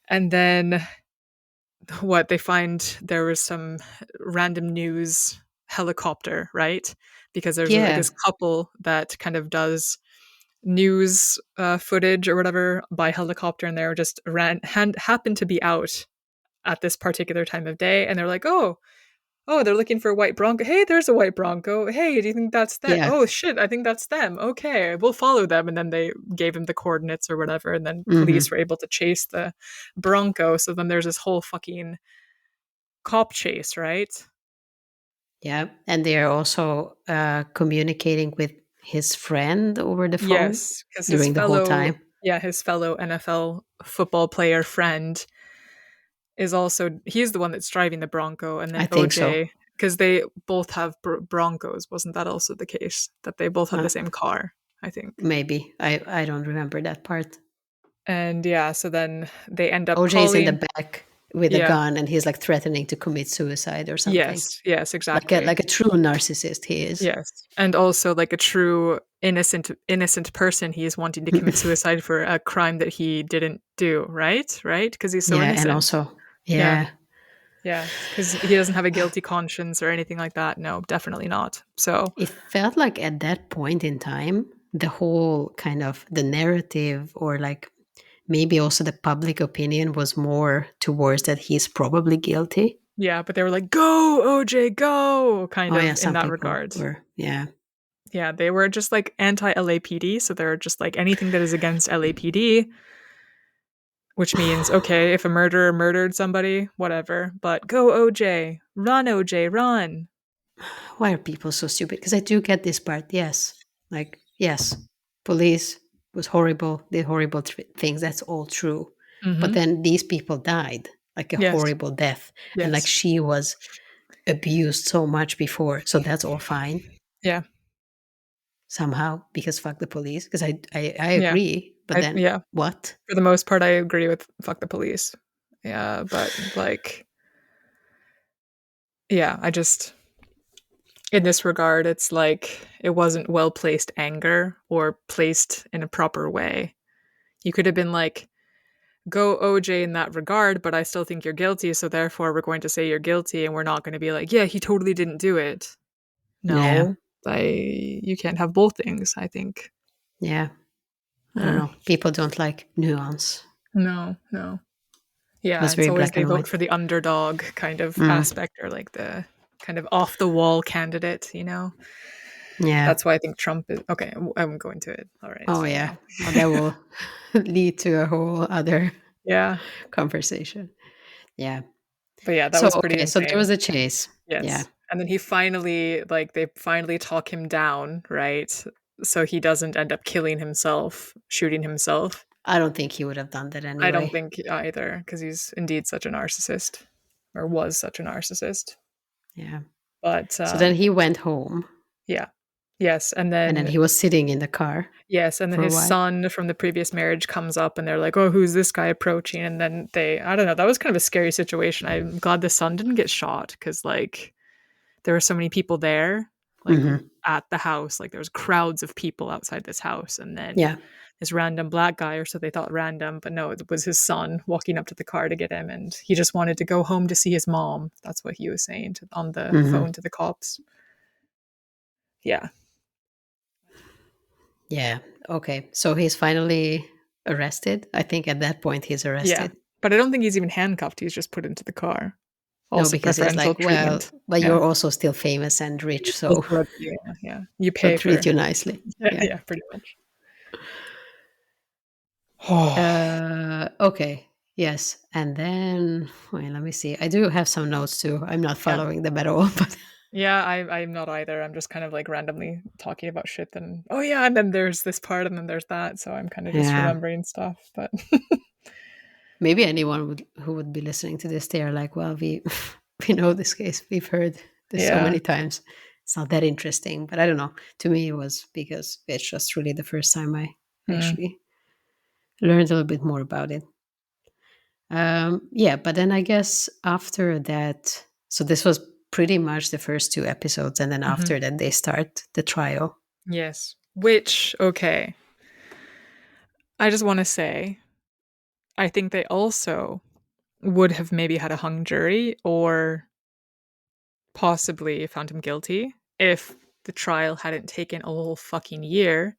And then what they find, there was some random news helicopter, right? Because there's like Yeah. this couple that kind of does news footage or whatever by helicopter, and they're just happened to be out at this particular time of day, and they're like, oh, they're looking for a white Bronco. Hey, there's a white Bronco. Hey, do you think that's them? Yeah. Oh shit, I think that's them. Okay, we'll follow them. And then they gave him the coordinates or whatever, and then Hmm. police were able to chase the Bronco. So then there's this whole fucking cop chase, right? Yeah. And they are also communicating with his friend over the phone Yes, because during the whole time. his fellow NFL football player friend is also, he's the one that's driving the Bronco, and I then think so. OJ, because they both have Broncos. Wasn't that also the case that they both had Uh, the same car? I think. maybe. I don't remember that part. And yeah, so then they end up OJ is in the calling. back with a Yeah. gun and he's like threatening to commit suicide or something. Yes. Yes. Like a Exactly. like a true narcissist he is. Yes. And also, like a true innocent person, he is wanting to commit suicide for a crime that he didn't do. Right. Right. Because he's so Yeah, and innocent. also Yeah. yeah. Yeah, because he doesn't have a guilty conscience or anything like that. No, definitely not. So It felt like at that point in time, the whole kind of the narrative, or like maybe also the public opinion, was more towards that he's probably guilty. yeah, but they were like, "Go, OJ, go!" kind Oh yeah, of in some that people regard. were, yeah. Yeah, they were just like anti-LAPD, so they're just like anything that is against LAPD, which means okay, if a murderer murdered somebody, whatever, but go OJ, run. Why are people so stupid? Because I do get this part. Yes, like yes, police was horrible, did horrible things. That's all true. But Mm-hmm. then these people died like a Yes, horrible death, and like yes, she was abused so much before, so that's all fine yeah, somehow, because fuck the police. Because I yeah, agree, but then yeah. what? For the most part, I agree with fuck the police. Yeah, but like, yeah, I just in this regard, it's like it wasn't well placed anger or placed in a proper way. You could have been like, go OJ in that regard, but I still think you're guilty, so therefore we're going to say you're guilty and we're not going to be like, yeah, he totally didn't do it. Yeah, No, you can't have both things, I think. yeah. I don't Uh, know. People don't like nuance. no, no. It Yeah, was it's very always black they and vote white. for the underdog kind of Mm, aspect or like the kind of off the wall candidate. yeah. That's why I think Trump is okay. I won't go into it. All right. Oh yeah. Well, Well, that will lead to a whole other yeah. conversation. Yeah. But yeah, that So was pretty okay, so there was insane. a chase. Yeah. Yes. And then he finally, like, they finally talk him down, right? So he doesn't end up killing himself, shooting himself. I don't think he would have done that I don't anyway. think either, because he's indeed such a narcissist, or was such a narcissist. Yeah. But So then he went home, yeah. Yes. and then he was sitting in the car Yes, and then for a his while. son from the previous marriage comes up and they're like, "Oh, who's this guy approaching?" And then I don't know, that was kind of a scary situation. I'm glad the son didn't get shot because, like, there were so many people there, like, Hmm. at the house. Like, there was crowds of people outside this house. And then Yeah. this random black guy, or so they thought random, but no, it was his son walking up to the car to get him. And he just wanted to go home to see his mom. That's what he was saying on the Hmm. phone to the cops. Yeah. Yeah. Okay. So he's finally arrested. I think at that point he's Yeah. arrested. But I don't think he's even handcuffed. He's just put into the car. No, Also because it's preferential like, well, treatment. but Yeah. you're also still famous and rich, Still so celebrity, yeah. You they'll pay treat for you nicely. yeah, Yeah. yeah, pretty much. Oh. Okay. Yes. And then, wait, let me see. I do have some notes too. I'm not Yeah. following them at all, but Yeah, I'm not either. I'm just kind of like randomly talking about shit and oh yeah, and then there's this part and then there's that. So I'm kind of just yeah. remembering stuff. But Maybe anyone who would be listening to this, they are like, well, we we know this case. We've heard this so yeah. many times. It's not that interesting, but I don't know. To me, it was because it's just really the first time I Mm, actually learned a little bit more about it. Yeah, but then I guess after that, so this was pretty much the first two episodes, and then mhm. after that, they start the trial. Yes. Which, okay. I just want to say, I think they also would have maybe had a hung jury or possibly found him guilty if the trial hadn't taken a whole fucking year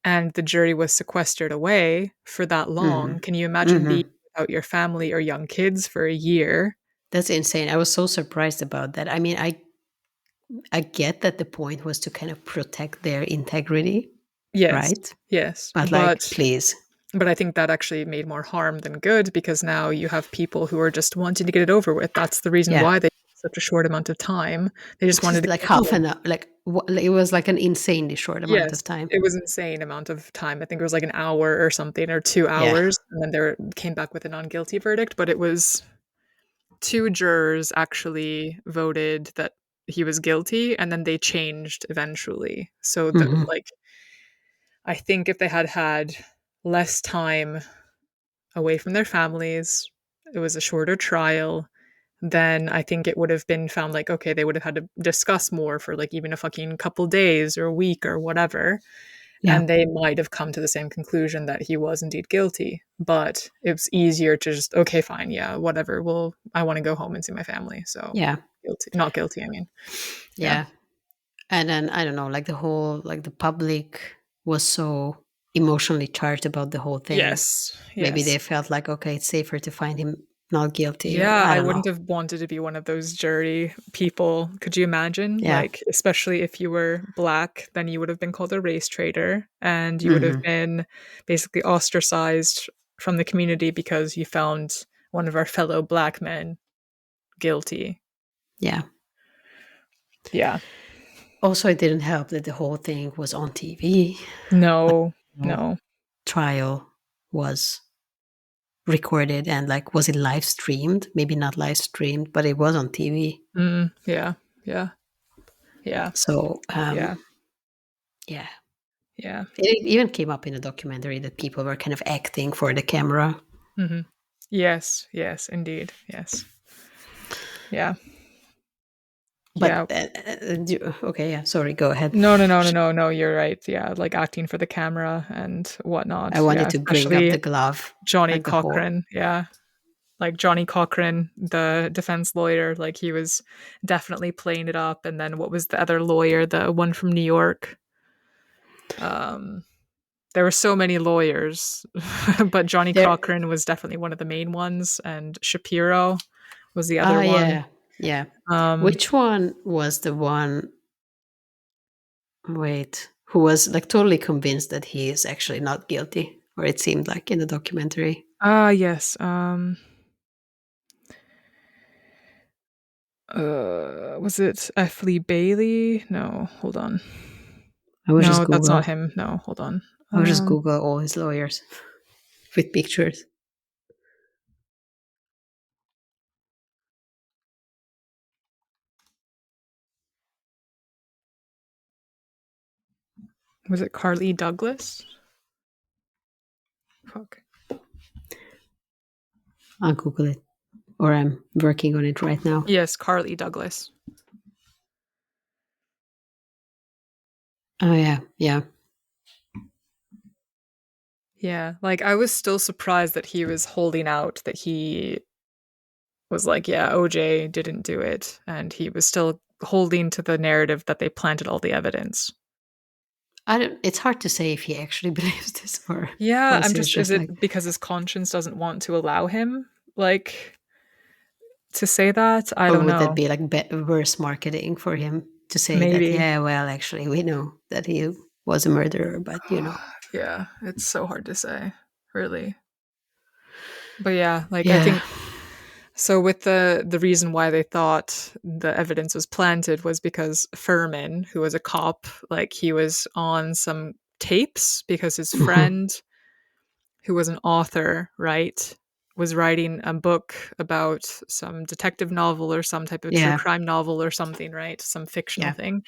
and the jury was sequestered away for that long. Hmm. Can you imagine being Hmm. without your family or young kids for a year? That's insane. I was so surprised about that. I mean, I get that the point was to kind of protect their integrity, Yes, right? yes, But like, please, but I think that actually made more harm than good because now you have people who are just wanting to get it over with. That's the reason yeah, why they took such a short amount of time. They just wanted just to like get it half over. an hour. Like it was like an insanely short amount Yes, of time. it was insane amount of time. I think it was like an hour or something or 2 Yeah. hours, and then they came back with a non-guilty verdict, but it was 2 jurors actually voted that he was guilty, and then they changed eventually. So the Hmm. like, I think if they had had less time away from their families, it was a shorter trial, then I think it would have been found like, okay, they would have had to discuss more for like even a fucking couple days or a week or whatever. Yeah. And they might have come to the same conclusion that he was indeed guilty. But it's easier to just, okay, fine, yeah, whatever. Well, I want to go home and see my family. So Yeah. guilty, not guilty, I mean. Yeah. And then I don't know, like the whole, like the public was so emotionally charged about the whole thing. Yes. Maybe Yes. they felt like, okay, it's safer to find him not guilty, or Yeah, I I don't know. wouldn't have wanted to be one of those jury people. Could you imagine? Yeah. Like, especially if you were black, then you would have been called a race traitor and you would have been basically ostracized from the community because you found one of our fellow black men guilty. Yeah. Yeah. Also, it didn't help that the whole thing was on TV. No, The no. trial was recorded, and like, was it live streamed? Maybe not live streamed, but it was on TV. Yeah, yeah, yeah, So, yeah, yeah. yeah. It even came up in a documentary that people were kind of acting for the camera. Yes, yes, indeed. Yes. Yeah. Yeah. But okay, yeah. Sorry, go ahead. No, you're right. Yeah, like acting for the camera and whatnot. I wanted Yeah, to bring up especially the glove, Johnny like the whole. Cochran. Yeah. Like Johnny Cochran, the defense lawyer, like he was definitely playing it up. And then what was the other lawyer, the one from New York? There were so many lawyers, but Johnny There. Cochran was definitely one of the main ones, and Shapiro was the other one. Yeah. Which one was the one? Wait, who was like totally convinced that he is actually not guilty, or it seemed like in the documentary. Yes. Was it F. Lee Bailey? No, hold on. I was just No, that's Google. not him. No, hold on. I was just Google all his lawyers with pictures. Was it Carl E. Douglas? Fuck. I'll Google it, or I'm working on it right now. Yes, Carl E. Douglas. Oh yeah, yeah. Yeah, like I was still surprised that he was holding out, that he was like, yeah, OJ didn't do it, and he was still holding to the narrative that they planted all the evidence. It's hard to say if he actually believes this, or Yeah, is is it like, because his conscience doesn't want to allow him, like, to say that? I or don't would know. that be like worse marketing for him to say that? Maybe. Yeah, well, actually, we know that he was a murderer, but Yeah, it's so hard to say, really. But yeah, like yeah. I think so with the reason why they thought the evidence was planted was because Furman, who was a cop, like he was on some tapes because his friend, who was an author, right, was writing a book about some detective novel or some type of true Yeah, crime novel or something, right? Some fictional yeah, thing.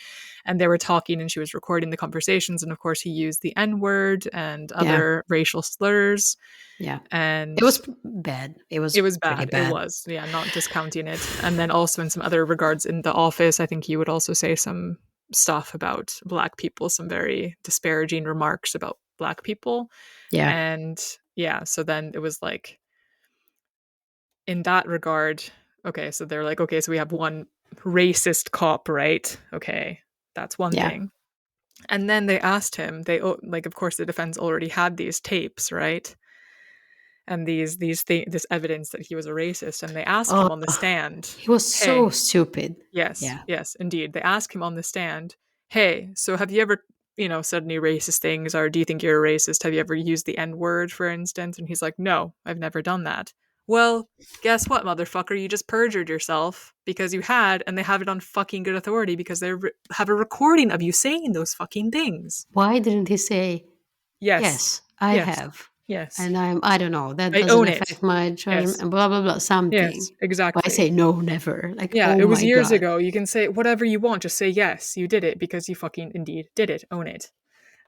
And they were talking and she was recording the conversations. And of course, he used the N word and yeah, other racial slurs. yeah. And It was bad. It was it was pretty bad. It bad. was, yeah, not discounting it. And then also in some other regards in the office, I think he would also say some stuff about black people, some very disparaging remarks about black people. Yeah, And yeah, so then it was like, in that regard, okay, so they're like, okay, so we have one racist cop, right? Okay, that's one yeah, thing. And then they asked him, like, of course, the defense already had these tapes, right? And this evidence that he was a racist, and they asked him oh, on the stand, he was so hey, stupid. yes, Yeah, yes, indeed. They asked him on the stand, hey, so have you ever, said any racist things, or do you think you're a racist? Have you ever used the N word, for instance? And he's like, no, I've never done that. Well, guess what, motherfucker? You just perjured yourself because you had, and they have it on fucking good authority because they have a recording of you saying those fucking things. why didn't he say Yes, yes? I yes, have, yes. and I don't know, that I doesn't own it. affect my judgment, Yes, and blah blah blah, something. yes, Why exactly. say no, never? Like, Yeah, oh it was my years god. ago. You can say whatever you want. Just say yes, you did it because you fucking indeed did it. Own it.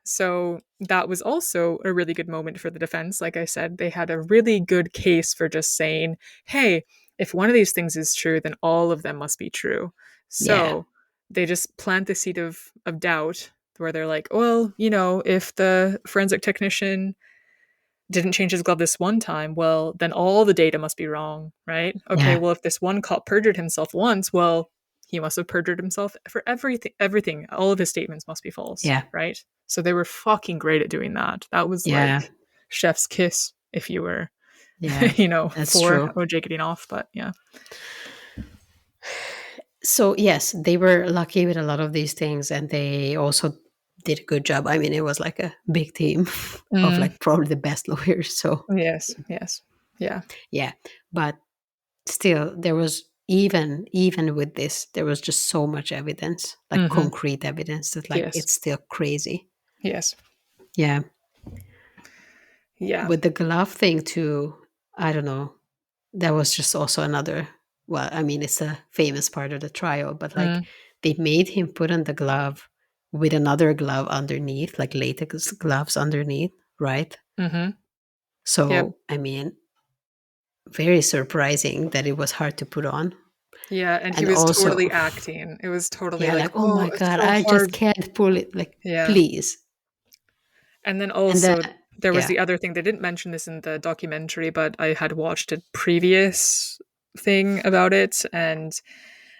So that was also a really good moment for the defense. Like I said, they had a really good case for just saying, hey, if one of these things is true, then all of them must be true. Yeah, So they just plant the seed of doubt where they're like, well, if the forensic technician didn't change his glove this one time, well, then all the data must be wrong, right? Okay, Yeah. well, if this one cop perjured himself once, well, he must have perjured himself for everything. All of his statements must be false, Yeah. right? So they were fucking great at doing that. That was Yeah. like chef's kiss if you were, Yeah. That's for true. OJ getting off, but yeah. So yes, they were lucky with a lot of these things, and they also did a good job. I mean, it was like a big team of Mm, like probably the best lawyers. So yes, yeah. yeah, but still, there was even with this, there was just so much evidence, like Mm-hmm. concrete evidence that like Yes, it's still crazy. yes, Yeah, yeah. with the glove thing too. I don't know. That was just also another. Well, I mean, it's a famous part of the trial, but like Mm, they made him put on the glove with another glove underneath, like latex gloves underneath, right? mm-hmm. Yep. So, I mean, very surprising that it was hard to put on. Yeah, and he And was also, totally acting. It was totally yeah, like, like, oh oh, my it's God, so I just hard. can't pull it. Like, Yeah. please. And then And then, also there was yeah. the other thing. They didn't mention this in the documentary, but I had watched a previous thing about it, and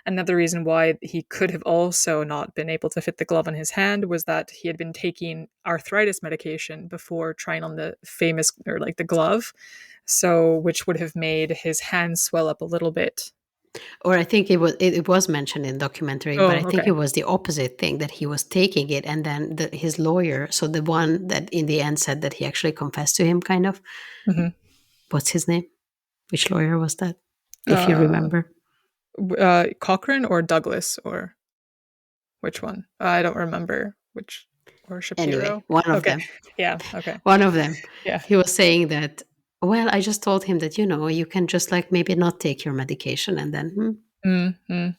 another reason why he could have also not been able to fit the glove on his hand was that he had been taking arthritis medication before trying on the famous or like the glove. So which would have made his hand swell up a little bit. Or I think it was mentioned in documentary, but I Oh, think okay. it was the opposite thing that he was taking it, and then his lawyer, so the one that in the end said that he actually confessed to him, kind of. Mm-hmm. What's his name? Which lawyer was that? If you Uh, remember. Cochrane or Douglas or which one? I don't remember which or Anyway, Shapiro. one of Okay. them. Yeah. Okay. One of them. Yeah. He was saying that. Well, I just told him that you can just like maybe not take your medication, and then. Mm-hmm.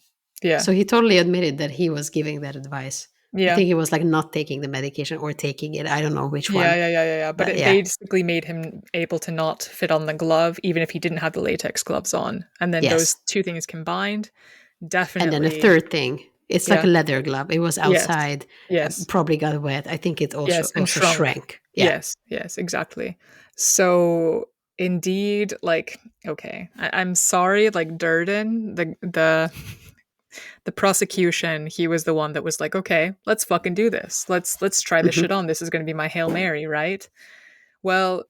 Yeah. So he totally admitted that he was giving that advice. I Yeah. think he was like not taking the medication or taking it. I don't know which Yeah. one, Yeah. Yeah. Yeah. Yeah. But but it yeah, basically made him able to not fit on the glove, even if he didn't have the latex gloves on. And then those yes. two things combined, And then a definitely. third thing, it's like Yeah. a leather glove. It was Yes. outside, Yes. probably got wet. I think it also Yes. And shrunk. shrank. Yeah. Yes. Yes. Exactly. So indeed, like, okay, I'm sorry, like Durden, the prosecution, he was the one that was like, okay, let's fucking do this. Let's try this Hmm. shit on. This is going to be my Hail Mary, right? Well,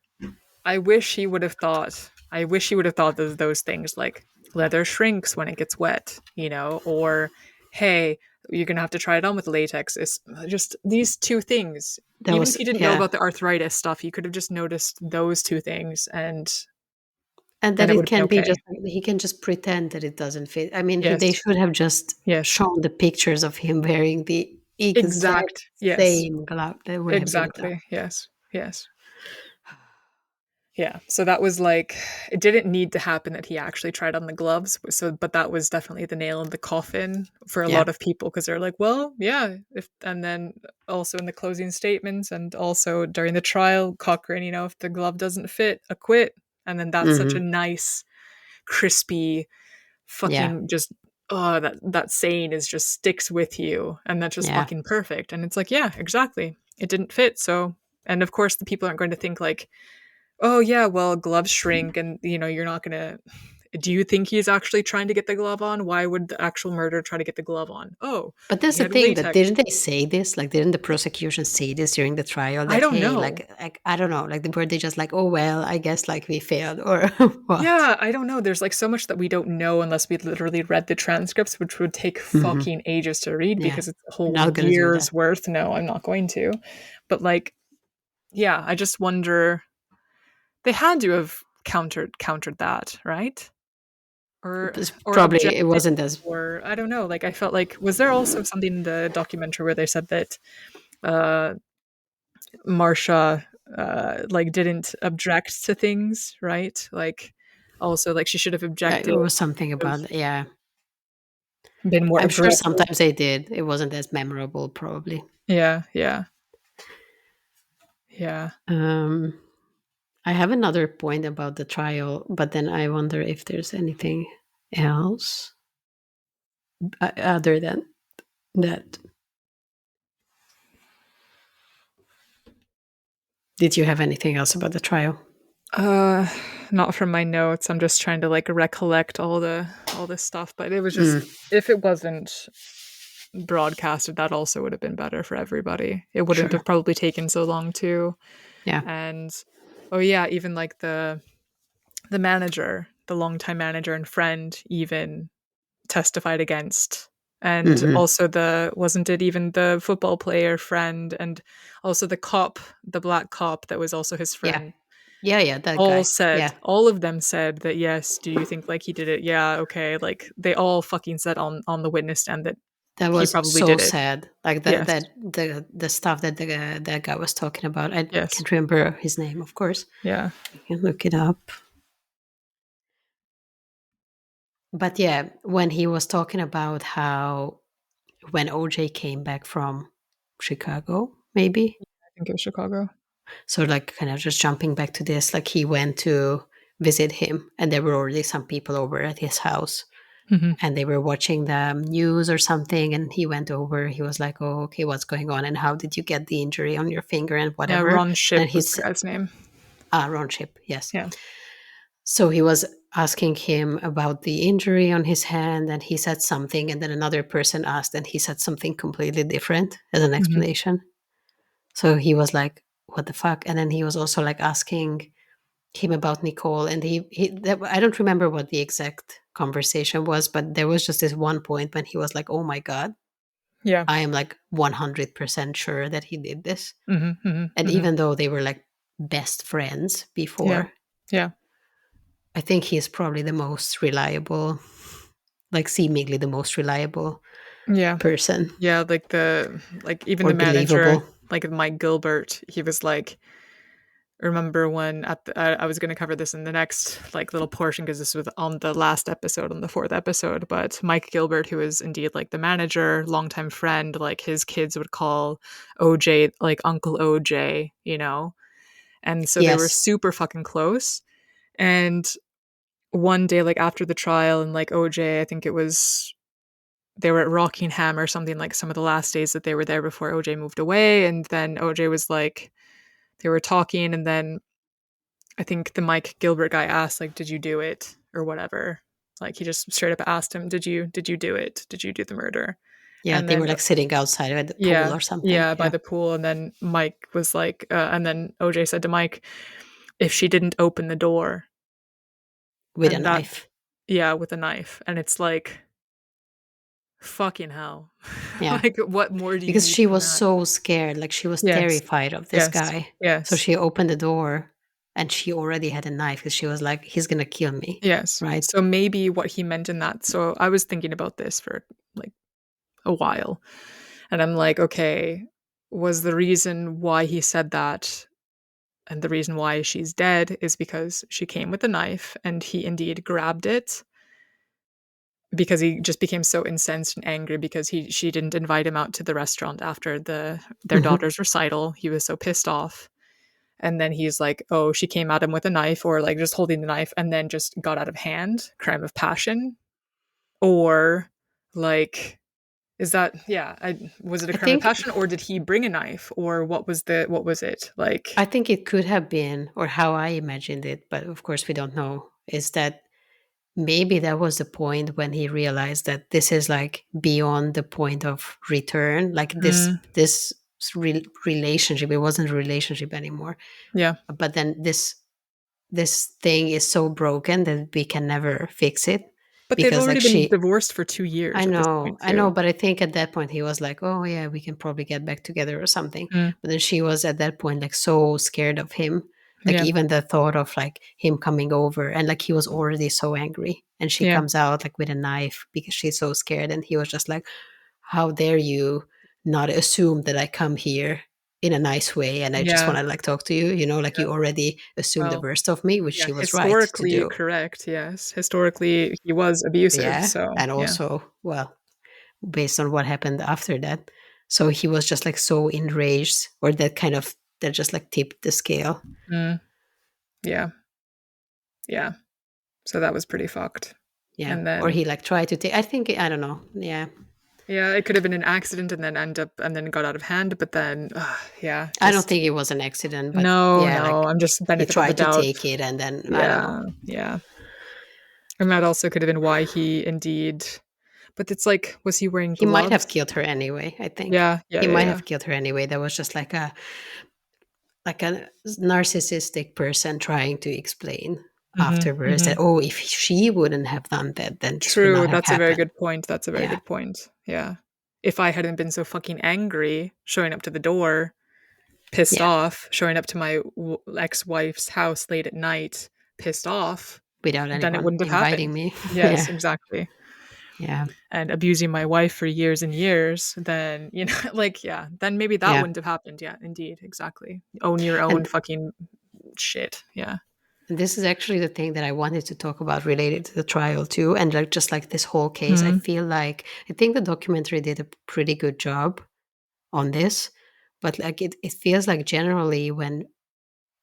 I wish he would have thought. I wish he would have thought of those things like leather shrinks when it gets wet, or hey, you're gonna have to try it on with latex. It's just these two things. That Even if was, you didn't know yeah. about the arthritis stuff, you could have just noticed those two things, and And that then it it would have been can be okay. just, he can just pretend that it doesn't fit. I mean, they Yes, should have just yes, shown the pictures of him wearing the exact exact. Yes, same glove. That would have been enough. exactly. Yes, yes. Yeah, so that was like it didn't need to happen that he actually tried on the gloves. So, but that was definitely the nail in the coffin for a Yeah. lot of people because they're like, well, yeah. If and then also in the closing statements and also during the trial, Cochrane, if the glove doesn't fit, acquit. And then that's such a Hmm. nice, crispy, Yeah. fucking just that saying is just sticks with you, and that's just Yeah. fucking perfect. And it's like, yeah, exactly. It didn't fit, so and of course the people aren't going to think like oh yeah, well, gloves shrink, and you're not gonna. Do you think he's actually trying to get the glove on? Why would the actual murderer try to get the glove on? Oh, But he that's the had thing, that latex. didn't they say this? Like, didn't the prosecution say this during the trial I that, don't hey, know. like I don't know, like, were they just like, oh, well, I guess like we failed or what? Yeah, I don't know. There's like so much that we don't know unless we literally read the transcripts, which would take Hmm. fucking ages to read Yeah. because it's a whole Not gonna do that. year's worth. No, I'm not going to. But like, yeah, I just wonder. They had to have countered that, right? or or Probably it objected, wasn't as. or I don't know. Like I felt like was there also something in the documentary where they said that uh Marsha like didn't object to things, right? Like also like she should have Yeah, objected, it was something have about, yeah. been more I'm sure aggressive. sometimes they did. It wasn't as memorable, probably. Yeah, yeah, yeah. Um, I have another point about the trial, but then I wonder if there's anything else other than that. Did you have anything else about the trial? Not from my notes. I'm just trying to like recollect all this stuff, but it was just Mm, if it wasn't broadcasted, that also would have been better for everybody. It wouldn't sure. have probably taken so long too. Yeah. And oh yeah, even like the manager, the longtime manager and friend even testified against. And Hmm. also wasn't it even the football player friend and also the cop, the black cop that was also his Yeah. friend, Yeah. That guy. Yeah. all of them said that yes, do you think like he did it? Yeah, okay. Like they all fucking said on the witness stand that That he was probably so did it. sad. Like Yes. the stuff that that guy was talking about. I Yes. can't remember his name, of course. Yeah. I can look it up. But yeah, when he was talking about how when OJ came back from Chicago, maybe. I think it was Chicago. So like kind of just jumping back to this, like he went to visit him and there were already some people over at his house Mm-hmm. and they were watching the news or something and he went over, he was like, oh, okay, what's going on and how did you get the injury on your finger and Yeah, whatever. Ron And Ship was he's the guy's name. Ron Chip, yes. Yeah. So he was asking him about the injury on his hand and he said something and then another person asked and he said something completely different as an Mm-hmm. explanation. So he was like, what the fuck? And then he was also like asking him about Nicole and I don't remember what the exact conversation was, but there was just this one point when he was like, oh my god, Yeah. I am like 100% sure that he did this. Mm-hmm. Mm-hmm. And Mm-hmm. even though they were like best friends Yeah. before, Yeah. I think he is probably the most reliable, like seemingly the most reliable Yeah. person Yeah. Like even or the manager, believable. like Mike Gilbert, he was like, remember when I was going to cover this in the next like little portion because this was on the last episode, on the fourth episode, but Mike Gilbert, who is indeed like the manager, longtime friend, like his kids would call OJ like Uncle OJ, you know, and so they were Yes. super fucking close. And one day, like after the trial, and like OJ, I think it was they were at Rockingham or something, like some of the last days that they were there before OJ moved away, and then OJ was like they were talking, and then I think the Mike Gilbert guy asked, like, did you do it or whatever? Like he just straight up asked him, did you do it? Did you do the murder? Yeah, And they then were like sitting outside at the pool yeah, or something. yeah, by Yeah. the pool. And then Mike was like, and then OJ said to Mike, if she didn't open the door, With a and that knife. yeah, with a knife, and it's like fucking hell, Yeah. like what more do you Because need she from was that? so scared, like she was Yes, terrified of this yes, guy. So yes. she opened the door and she already had a knife because she was like, he's gonna kill me. Yes. Right? So maybe what he meant in that. So I was thinking about this for like a while. And I'm like, okay, was the reason why he said that and the reason why she's dead is because she came with a knife and he indeed grabbed it because he just became so incensed and angry because she didn't invite him out to the restaurant after their Mhm. daughter's recital. He was so pissed off. And then he's like, oh, she came at him with a knife or like just holding the knife and then just got out of hand, crime of passion. Or like is that yeah, was it a I crime of think passion or did he bring a knife or what was it? I Like think it could have been, or how I imagined it, but of course we don't know, is that maybe that was the point when he realized that this is like beyond the point of return. Like mm, this relationship, it wasn't a relationship anymore. yeah. But then this thing is so broken that we can never fix it But they've because already like been she divorced for 2 years at this point I know, too. but I think at that point he was like, "Oh yeah, we can probably get back together or something." Mm, But then she was at that point like so scared of him, like yeah. even the thought of like him coming over and like he was already so angry, and she Yeah. comes out like with a knife because she's so scared, and he was just like, "How dare you not assume that I come here in a nice way and I just Yeah. want to like talk to you? You know, like you already assumed the Well, worst of me, which yeah, she was right to historically do." correct, yes. Historically, he was abusive, Yeah, so and yeah. also, well, based on what happened after that. So he was just like so enraged, or that just like tipped the scale. Mm, yeah. Yeah. So that was pretty fucked. Yeah. And Or then he like tried to take, I think, I don't know. Yeah. Yeah, it could have been an accident and then got out of hand, but then yeah, I don't just think it was an accident, but no, yeah, no, like I'm just he benefit of the tried to doubt. take it and then I don't know. Yeah, yeah. And that also could have been why he indeed, but it's like, was he wearing He might have gloves? killed her anyway, I think. Yeah, yeah, He yeah, might yeah. have killed her anyway. That was just like a narcissistic person trying to explain Hmm, afterwards hmm. that, oh, if she wouldn't have done that, then this would True, not have that's a very happened. good point. That's a very Yeah. good point. Yeah. If I hadn't been so fucking angry, showing up to the door, pissed Yeah. off, showing up to my ex-wife's house late at night, pissed off, Without then it anyone wouldn't have inviting happened. me. Yes, Yeah. exactly. Yeah. And abusing my wife for years and years, then, like, yeah, then maybe that Yeah. wouldn't have happened. Yeah, indeed, exactly. Own your own And fucking shit. Yeah. this is actually the thing that I wanted to talk about related to the trial too. And like just like this whole case, I Hmm. feel like I think the documentary did a pretty good job on this. But like it feels like generally when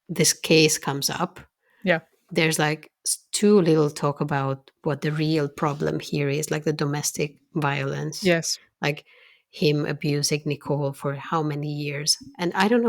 this case comes up, Yeah. there's like too little talk about what the real problem here is, like the domestic violence, Yes. like him abusing Nicole for how many years. And I don't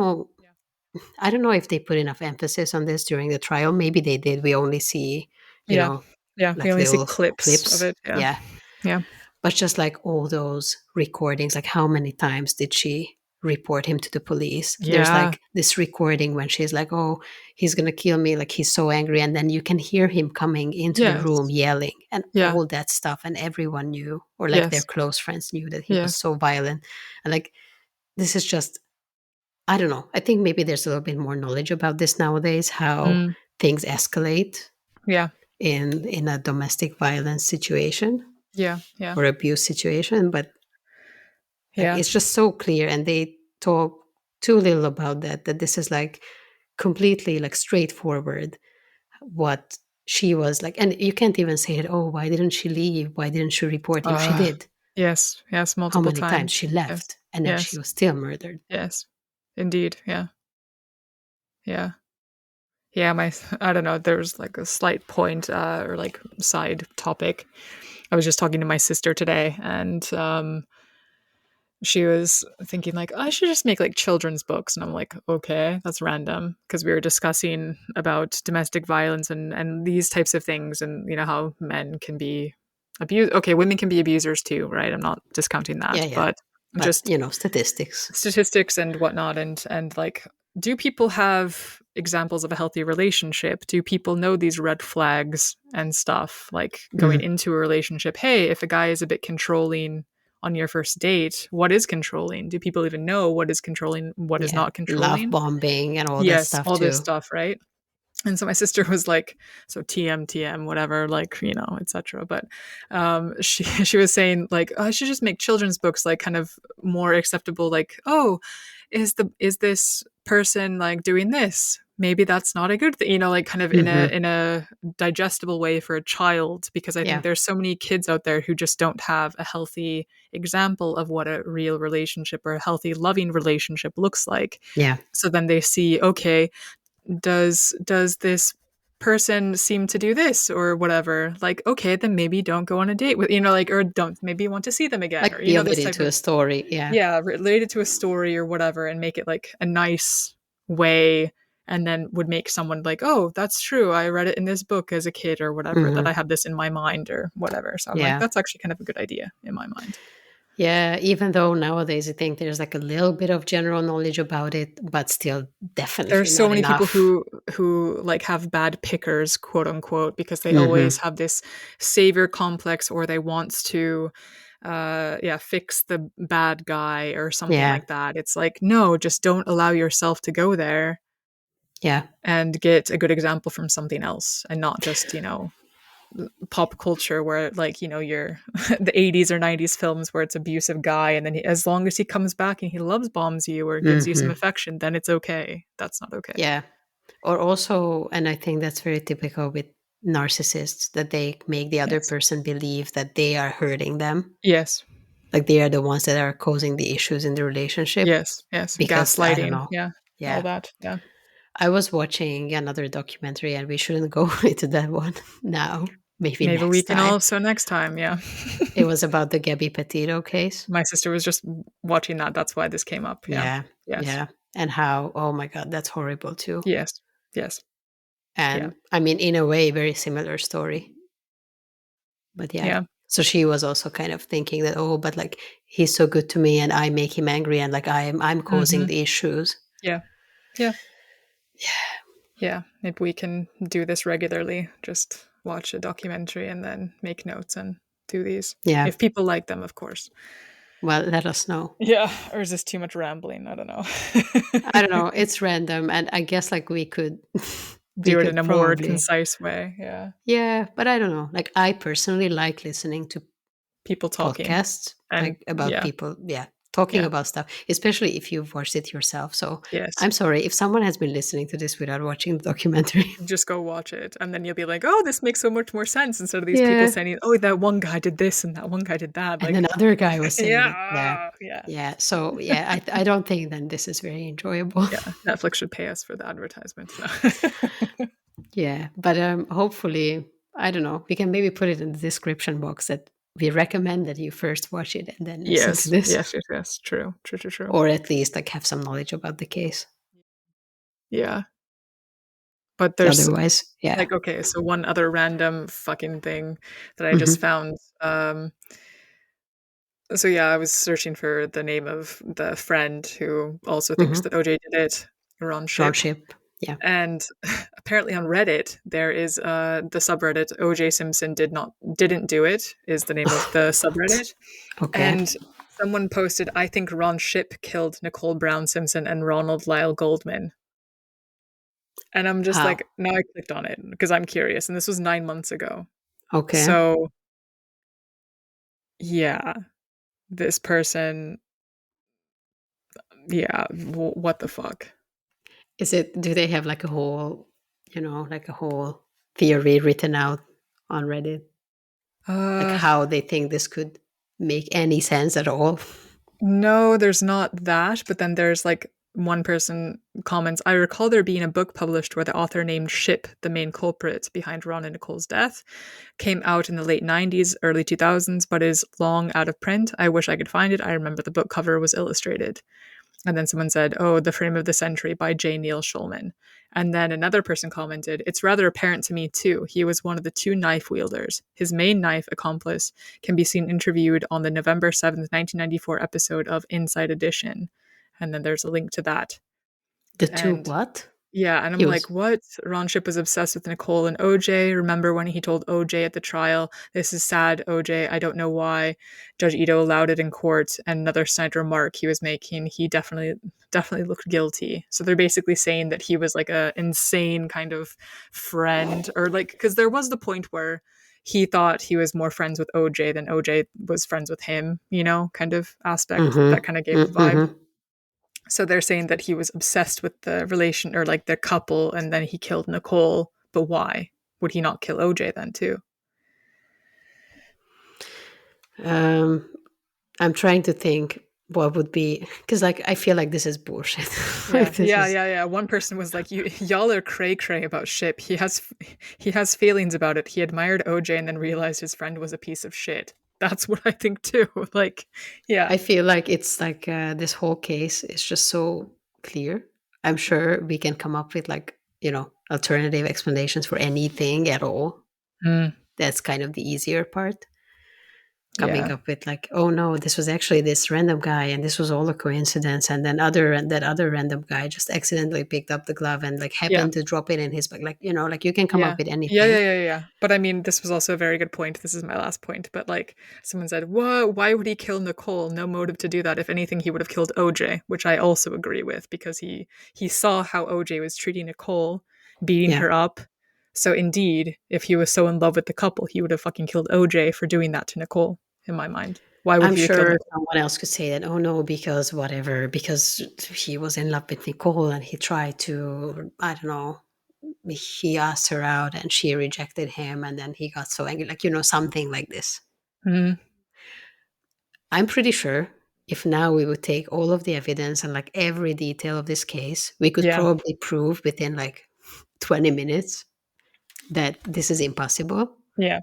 know if they put enough emphasis on this during the trial. Maybe they did. We only see, Yeah. Yeah. We like only see little clips of clips. it. Yeah. Yeah. Yeah. But just like all those recordings, like how many times did she report him to the police? There's Yeah. like this recording when she's like, oh, he's going to kill me. Like he's so angry. And then you can hear him coming into the room Yes. yelling and Yeah. all that stuff. And everyone knew, or like their Yes. close friends knew that he was Yes. so violent. And like, this is just, I don't know. I think maybe there's a little bit more knowledge about this nowadays, how Mm. things escalate Yeah. in a domestic violence situation Yeah. Yeah. or abuse situation. But like Yeah. it's just so clear, and they talk too little about that this is like completely like straightforward what she was like. And you can't even say that, oh, why didn't she leave, why didn't she report him? She Uh, did. yes. Yes. How Multiple many times times. she Yes. left and then she Yes. was still murdered. Yes. Indeed. Yeah. Yeah. Yeah. I don't know. There's like a slight point, or like side topic. I was just talking to my sister today, and she was thinking like, I should just make like children's books. And I'm like, okay, that's random, because we were discussing about domestic violence and these types of things, and how men can be abused. Okay, women can be abusers too, right? I'm not discounting Yeah, that, yeah. but But just statistics. statistics and whatnot, and like, do people have examples of a healthy relationship? Do people know these red flags and stuff, like going Mm. into a relationship? Hey, if a guy is a bit controlling on your first date, what is controlling? Do people even know what is controlling, what is Yeah, not love controlling? bombing and all that Yes, stuff all this too. stuff, right? And so my sister was like, so TM, whatever, like, etc. But she was saying like, oh, I should just make children's books, like kind of more acceptable, like, oh, is this person like doing this? Maybe that's not a good thing, like kind of in a Hmm. in a digestible way for a child, because I think Yeah, there's so many kids out there who just don't have a healthy example of what a real relationship or a healthy loving relationship looks like. yeah, So then they see, okay, does this person seem to do this or whatever, like, okay, then maybe don't go on a date with, like, or don't maybe want to see them again, like or build it this type into a of, story. Yeah. yeah, related to a story or whatever, and make it like a nice way, and then would make someone like, oh, that's true, I read it in this book as a kid or whatever, that Hmm. I have this in my mind or whatever. So I'm like, Yeah. that's actually kind of a good idea in my mind. Yeah, even though nowadays I think there's like a little bit of general knowledge about it, but still definitely There's so not many people enough. who like have bad pickers, quote unquote, because they always Hmm. have this savior complex, or they want to yeah, fix the bad guy or something Yeah, like that. It's like, no, just don't allow yourself to go there, yeah, and get a good example from something else, and not just, pop culture where, like, you're the 80s or 90s films where it's abusive guy, and then as long as he comes back and he loves bombs you or gives you some hmm affection, then it's okay. That's not okay. yeah. Or also, and I think that's very typical with narcissists, that they make the other Yes. person believe that they are hurting them, Yes. like they are the ones that are causing the issues in the relationship. Yes. Yes. Because I don't Gaslighting. know. Yeah. All Yeah, that. Yeah. I was watching another documentary, and we shouldn't go into that one now. Maybe Maybe we next can time. also next time. Yeah. It was about the Gabby Petito case. My sister was just watching that. That's why this came up. Yeah. Yeah. Yes. Yeah. And how, oh my God, that's horrible too. Yes. Yes. And I mean, in a way, very similar story. But yeah. Yeah. So she was also kind of thinking that, oh, but like he's so good to me and I make him angry and like I'm causing the issues. Yeah. Yeah. Yeah. Maybe we can do this regularly. Just watch a documentary and then make notes and do these. Yeah. If people like them, of course. Well, let us know. Yeah. Or is this too much rambling? I don't know. I don't know. It's random. And I guess like we could Do it in a more concise way. Yeah. Yeah. But I don't know. Like I personally like listening to People talking. podcasts And like about people. Yeah. Talking about stuff, especially if you've watched it yourself. So Yes. I'm sorry if someone has been listening to this without watching the documentary. Just go watch it. And then you'll be like, oh, this makes so much more sense instead of these people saying, oh, that one guy did this and that one guy did that. And another guy was saying Yeah. So yeah, I don't think then this is very enjoyable. Yeah. Netflix should pay us for the advertisement. Yeah. But hopefully, I don't know, we can maybe put it in the description box that we recommend that you first watch it and then listen to this. Yes. True. Or at least like have some knowledge about the case. Yeah. But there's otherwise, yeah. Like, okay, so one other random fucking thing that I just found. So yeah, I was searching for the name of the friend who also thinks that OJ did it, Ron Ship. Yeah. And apparently on Reddit, there is the subreddit OJ Simpson didn't do it is the name of the subreddit. Okay. And someone posted, I think Ron Ship killed Nicole Brown Simpson and Ronald Lyle Goldman. And I'm just like, now I clicked on it because I'm curious. And this was 9 months ago. Okay. So yeah, this person, yeah, what the fuck? Do they have like a whole, like a whole theory written out on Reddit? Like how they think this could make any sense at all? No, there's not that. But then there's like one person comments, I recall there being a book published where the author named Ship, the main culprit behind Ron and Nicole's death, came out in the late 90s, early 2000s, but is long out of print. I wish I could find it. I remember the book cover was illustrated. And then someone said, oh, The Frame of the Century by J. Neil Schulman. And then another person commented, it's rather apparent to me too. He was one of the two knife wielders. His main knife accomplice can be seen interviewed on the November 7th, 1994 episode of Inside Edition. And then there's a link to that. Two what? Yeah, and I'm like, what? Ron Ship was obsessed with Nicole and OJ. Remember when he told OJ at the trial, this is sad, OJ, I don't know why. Judge Ito allowed it in court. And another snide remark he was making, he definitely looked guilty. So they're basically saying that he was like a insane kind of friend, or like, because there was the point where he thought he was more friends with OJ than OJ was friends with him, kind of aspect that kind of gave the vibe. So they're saying that he was obsessed with the relation or like the couple and then he killed Nicole. But why? Would he not kill OJ then too? I'm trying to think what would be, because like I feel like this is bullshit. Yeah. One person was like, y'all are cray about Ship. He has feelings about it. He admired OJ and then realized his friend was a piece of shit. That's what I think too. Like, yeah. I feel like it's like this whole case is just so clear. I'm sure we can come up with like, alternative explanations for anything at all. That's kind of the easier part. Coming up with like, oh no, this was actually this random guy and this was all a coincidence. And then that other random guy just accidentally picked up the glove and like happened to drop it in his bag. Like, like you can come up with anything. Yeah. But I mean, this was also a very good point. This is my last point. But like someone said, what? Why would he kill Nicole? No motive to do that. If anything, he would have killed OJ, which I also agree with because he saw how OJ was treating Nicole, beating her up. So indeed, if he was so in love with the couple, he would have fucking killed OJ for doing that to Nicole, in my mind. Why would he sure someone else could say that, oh no, because he was in love with Nicole and he tried to, I don't know, he asked her out and she rejected him and then he got so angry, like, something like this. I'm pretty sure if now we would take all of the evidence and like every detail of this case, we could probably prove within like 20 minutes that this is impossible. Yeah.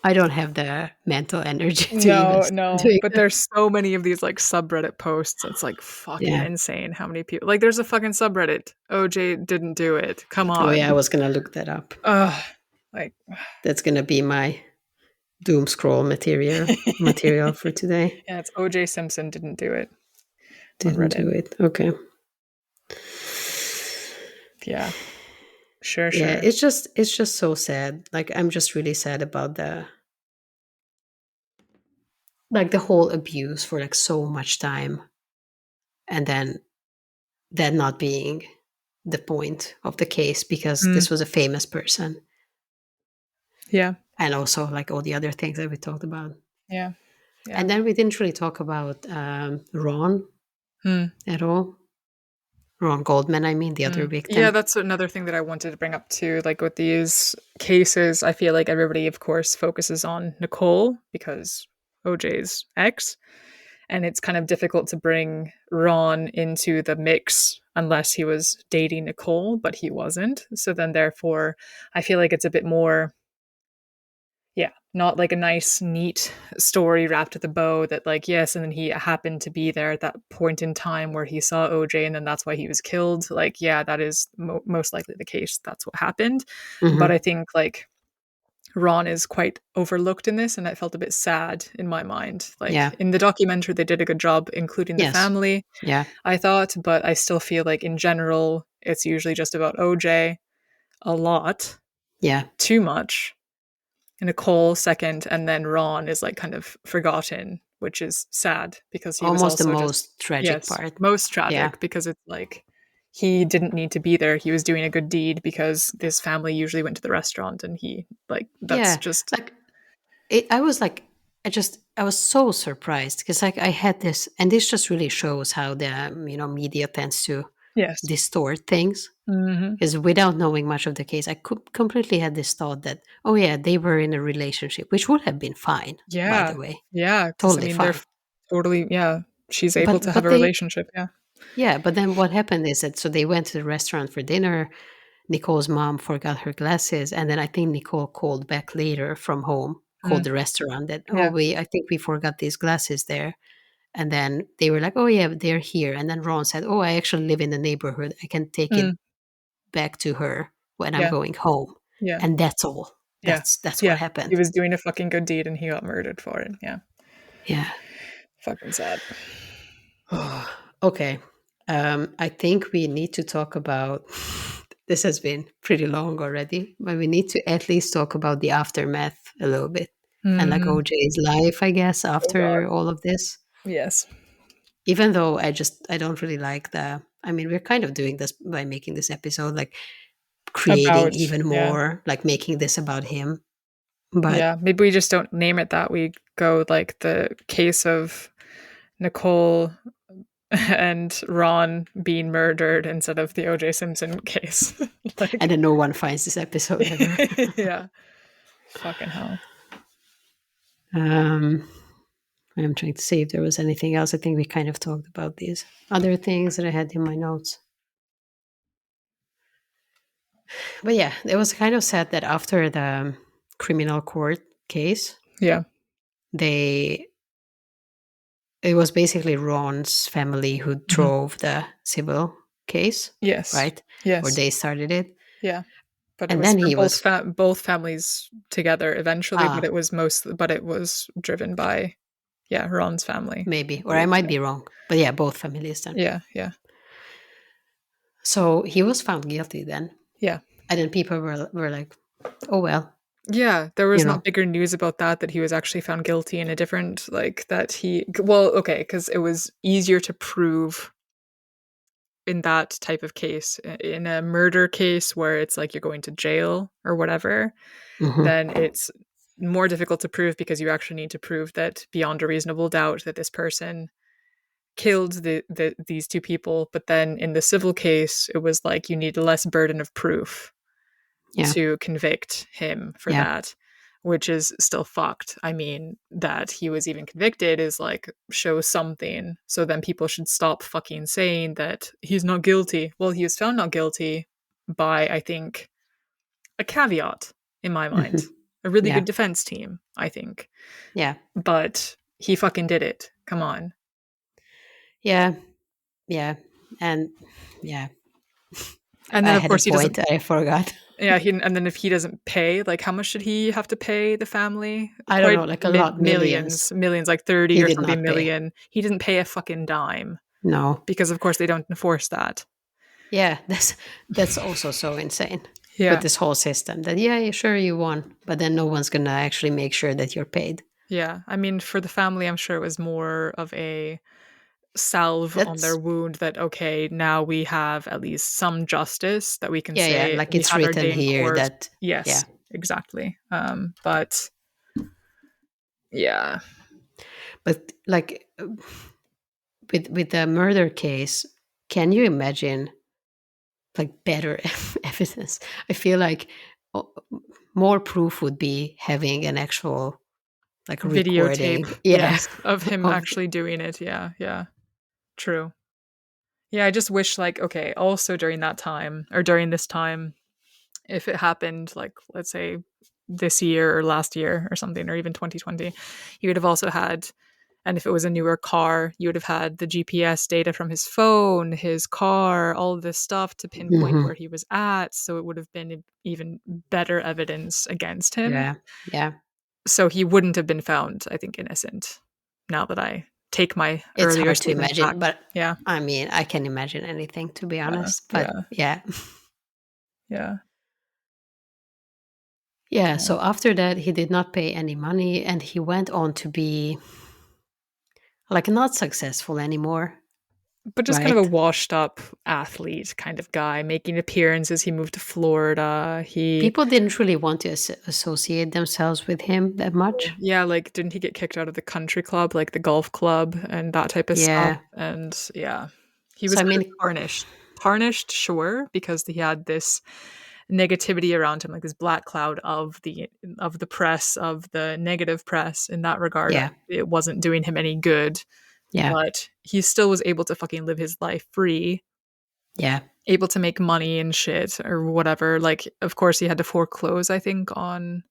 I don't have the mental energy to even No. doing But that. there's so many of these like subreddit posts. It's like fucking Yeah. insane how many people. Like there's a fucking subreddit. OJ didn't do it. Come Oh yeah, I on. was gonna look that up. Ugh. Like That's gonna be my doom scroll material for today. yeah, it's OJ Simpson didn't do it on Didn't Reddit. do it. Okay. Yeah. Sure. Yeah, it's just so sad. Like I'm just really sad about the whole abuse for like so much time, and then that not being the point of the case because Mm, this was a famous person, yeah. and also like all the other things that we talked about. Yeah. Yeah. And then we didn't really talk about Ron Mm, at all. Ron Goldman, I mean, the other yeah, victim. that's another thing that I wanted to bring up too. Like with these cases, I feel like everybody, of course, focuses on Nicole because OJ's ex. And it's kind of difficult to bring Ron into the mix unless he was dating Nicole, but he wasn't. So then, therefore, I feel like it's a bit more, yeah, not like a nice, neat story wrapped with a bow that, like, yes, and then he happened to be there at that point in time where he saw OJ and then that's why he was killed. Like, yeah, that is most likely the case. That's what happened. But I Mm-hmm. think, like, Ron is quite overlooked in this, and it felt a bit sad in my mind. Like Yeah. in the documentary, they did a good job including the Yes. family, Yeah. I thought, but I still feel like in general, it's usually just about OJ a lot, Yeah. too much. Nicole second, and then Ron is like kind of forgotten, which is sad because he was Almost the also just, most tragic yes, part. most Yeah. tragic because it's like he didn't need to be there. He was doing a good deed because this family usually went to the restaurant and he, like, that's Yeah. just, Like I was like, I was so surprised because like I had this, and this just really shows how the media tends to yes. distort things. Mm-hmm. Because without knowing much of the case, I completely had this thought that, oh yeah, they were in a relationship, which would have been fine, by Yeah. the way, Yeah. Because I totally mean, they're fine. totally, yeah. She's able to But have a they, relationship. Yeah. yeah, but then what happened is that so they went to the restaurant for dinner. Nicole's mom forgot her glasses, and then I think Nicole called back later from home, called Mm. the restaurant that, oh, Yeah. I think we forgot these glasses there. And then they were like, oh yeah, they're here. And then Ron said, oh, I actually live in the neighborhood. I can take it Mm. back to her when I'm Yeah. going home. Yeah. And that's all. Yeah. That's what Yeah. He happened. was doing a fucking good deed and he got murdered for it. Yeah. Yeah. Fucking sad. Okay. I think we need to talk about this has been pretty long already, but we need to at least talk about the aftermath a little bit. And like Mm. OJ's life, I guess, Oh, God. after all of this. Yes. Even though I don't really like I mean, we're kind of doing this by making this episode, like creating About, even yeah. more, like making this about him. But Yeah. Maybe we just don't name it that. We go like the case of Nicole and Ron being murdered instead of the OJ Simpson case. and Like, then no one finds this episode ever. yeah. Fucking hell. um I'm trying to see if there was anything else. I think we kind of talked about these other things that I had in my notes. But yeah, it was kind of sad that after the criminal court case, Yeah. they it was basically Ron's family who Mhm. drove the civil case, Yes. right? Or Yes. they started it. Yeah. But it And was then for he was both families together eventually, but ah, it was driven by, yeah, Ron's family, I maybe, or I believe. might Yeah. be wrong. But yeah, both families then. Yeah. Yeah. So he was found guilty then. Yeah. And then people were like, oh well, Yeah, there you was know. not bigger news about that he was actually found guilty in a different, like, that he, well, okay, because it was easier to prove in that type of case. In a murder case where it's like you're going to jail or whatever, Hmm. then it's more difficult to prove because you actually need to prove that beyond a reasonable doubt that this person killed these two people. But then in the civil case, it was like you need less burden of proof Yeah. to convict him for Yeah. that, which is still fucked. I mean, that he was even convicted is like shows something. So then people should stop fucking saying that he's not guilty. Well, he was found not guilty by, I think, a caveat in my Hmm. mind. a really Yeah. good defense team, I think. Yeah. But he fucking did it. Come on. Yeah. Yeah. And yeah, And I then of had a course he doesn't. point. I forgot. Yeah, and then if he doesn't pay, like how much should he have to pay the family? I don't Quite know, like a lot, millions, millions. millions, like 30 He or did something not pay. million. He didn't pay a fucking dime No. because of course they don't enforce that. Yeah, that's also so insane. Yeah. With this whole system that sure you won, but then no one's gonna actually make sure that you're paid. Yeah. I mean, for the family, I'm sure it was more of a salve on their That's wound that, okay, now we have at least some justice that we can yeah, say like we it's had our written day in here court. that Yes, exactly. But yeah. but like with the murder case, can you imagine like better evidence? I feel like o- more proof would be having an actual like Videotape, recording, yes, of him of actually doing it. Yeah, yeah. True. Yeah, I just wish like, okay, also during that time or during this time, if it happened like let's say this year or last year or something or even 2020, you would have also had, and if it was a newer car, you would have had the GPS data from his phone, his car, all of this stuff to pinpoint Mhm. where he was at, so it would have been even better evidence against him. Yeah, yeah. So he wouldn't have been found, I think, innocent. Now that I take my It's earlier hard to statement imagine, back. but Yeah. I mean, I can imagine anything to be Yeah. honest. But Yeah. yeah. Yeah. Yeah, so after that he did not pay any money and he went on to be like not successful anymore, But just kind of a right? washed up athlete kind of guy, making appearances. He moved to Florida. He, People didn't really want to associate themselves with him that much. yeah, like, didn't he get kicked out of the country club, like the golf club and that type of stuff? Yeah. And yeah, he was So I kind of mean, tarnished. Tarnished, sure, because he had this negativity around him, like this black cloud of the press, of the negative press. In that regard, yeah. it wasn't doing him any good. Yeah. But he still was able to fucking live his life free, Yeah. able to make money and shit or whatever. Like, of course, he had to foreclose, I think, on,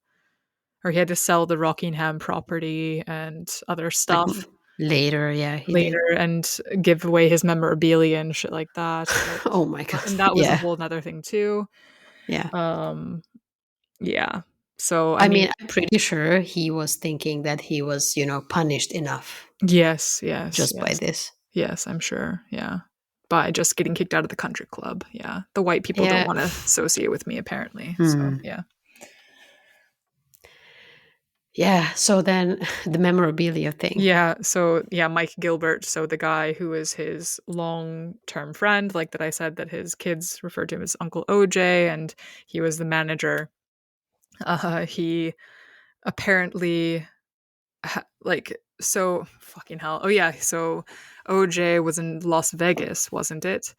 or he had to sell the Rockingham property and other Like stuff later, yeah, he later did. and give away his memorabilia and shit like that. Oh my god. And that was a Yeah. whole nother thing too. Yeah. Um, yeah. So, I I mean, mean, I'm pretty sure he was thinking that he was, punished enough yes, yes, just by yes, this. yes, I'm sure. Yeah. By just getting kicked out of the country club. Yeah. The white people don't Yeah. want to associate with me, apparently. So, Hmm. yeah. Yeah. So then the memorabilia thing. Yeah, so yeah, Mike Gilbert, so the guy who was his long-term friend, like that I said that his kids referred to him as Uncle OJ, and he was the manager. He apparently like, so fucking hell. Oh yeah, so OJ was in Las Vegas, wasn't it?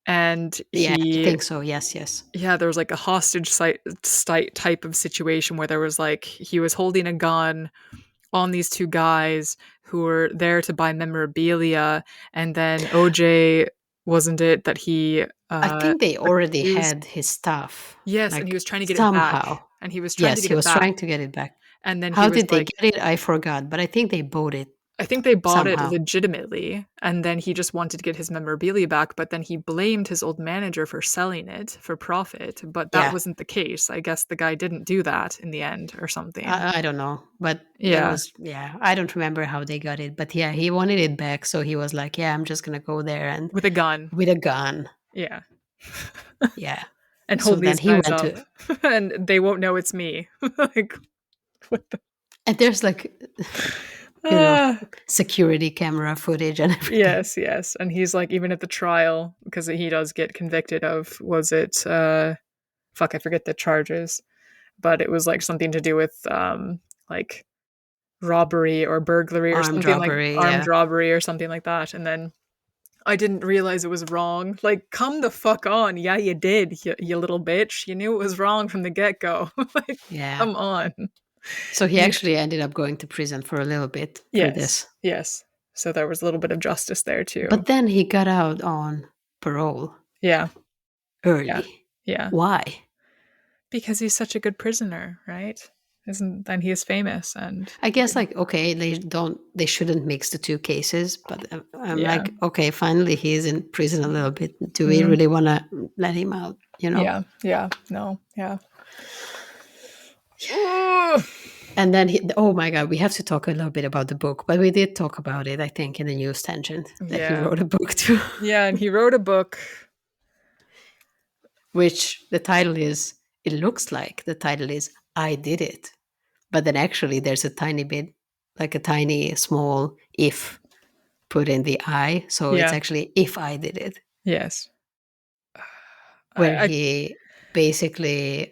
And Yeah, I think so. Yes, yes. yeah, there was like a hostage site type of situation where there was like he was holding a gun on these two guys who were there to buy memorabilia, and then OJ, wasn't it that he I think they already accused, had his stuff. yes, and he Like was trying to get it back, somehow. and he was trying to Yes, get he it was back, trying to get it back. and then he How was did they like, get it? I forgot, but I think they bought it I think they bought it somehow. legitimately, and then he just wanted to get his memorabilia back, but then he blamed his old manager for selling it for profit, but that Yeah. wasn't the case. I guess the guy didn't do that in the end or something. I don't know, but there Yeah, was, I don't remember how they got it, but yeah, he wanted it back. So he was like, yeah, I'm just going to go there and with a gun. with a gun. Yeah. Yeah. And So hold then these he guys went up, to, and they won't know it's me. Like, what the? and there's like, you know, Ah, security camera footage and everything. yes, yes. And he's like, even at the trial, because he does get convicted of, was it, fuck, I forget the charges, but it was like something to do with, like robbery or burglary or Armed something, like robbery. armed Yeah. robbery or something like that. And then I didn't realize it was wrong. Like, come the fuck on. Yeah, you did, you little bitch. You knew it was wrong from the get go. Like, Yeah. come on. So he You- actually ended up going to prison for a little bit for yes, this. yes. So there was a little bit of justice there too. But then he got out on parole Yeah, yeah, early. yeah. Why? Because he's such a good prisoner, right? And he is famous, and I guess like okay, they shouldn't mix the two cases, but I'm yeah, like okay, finally he is in prison a little bit. Do we Mhm. really want to let him out? No, yeah. Ugh. And then oh my god, we have to talk a little bit about the book, but we did talk about it, I think, in the news tangent that he Yeah. wrote a book too, Yeah, and he wrote a book. which the title is. It looks like the title is "I Did It," but then actually there's a tiny bit, like a tiny small if put in the I, so it's Yeah. actually "If I Did It." Yes. Where I he basically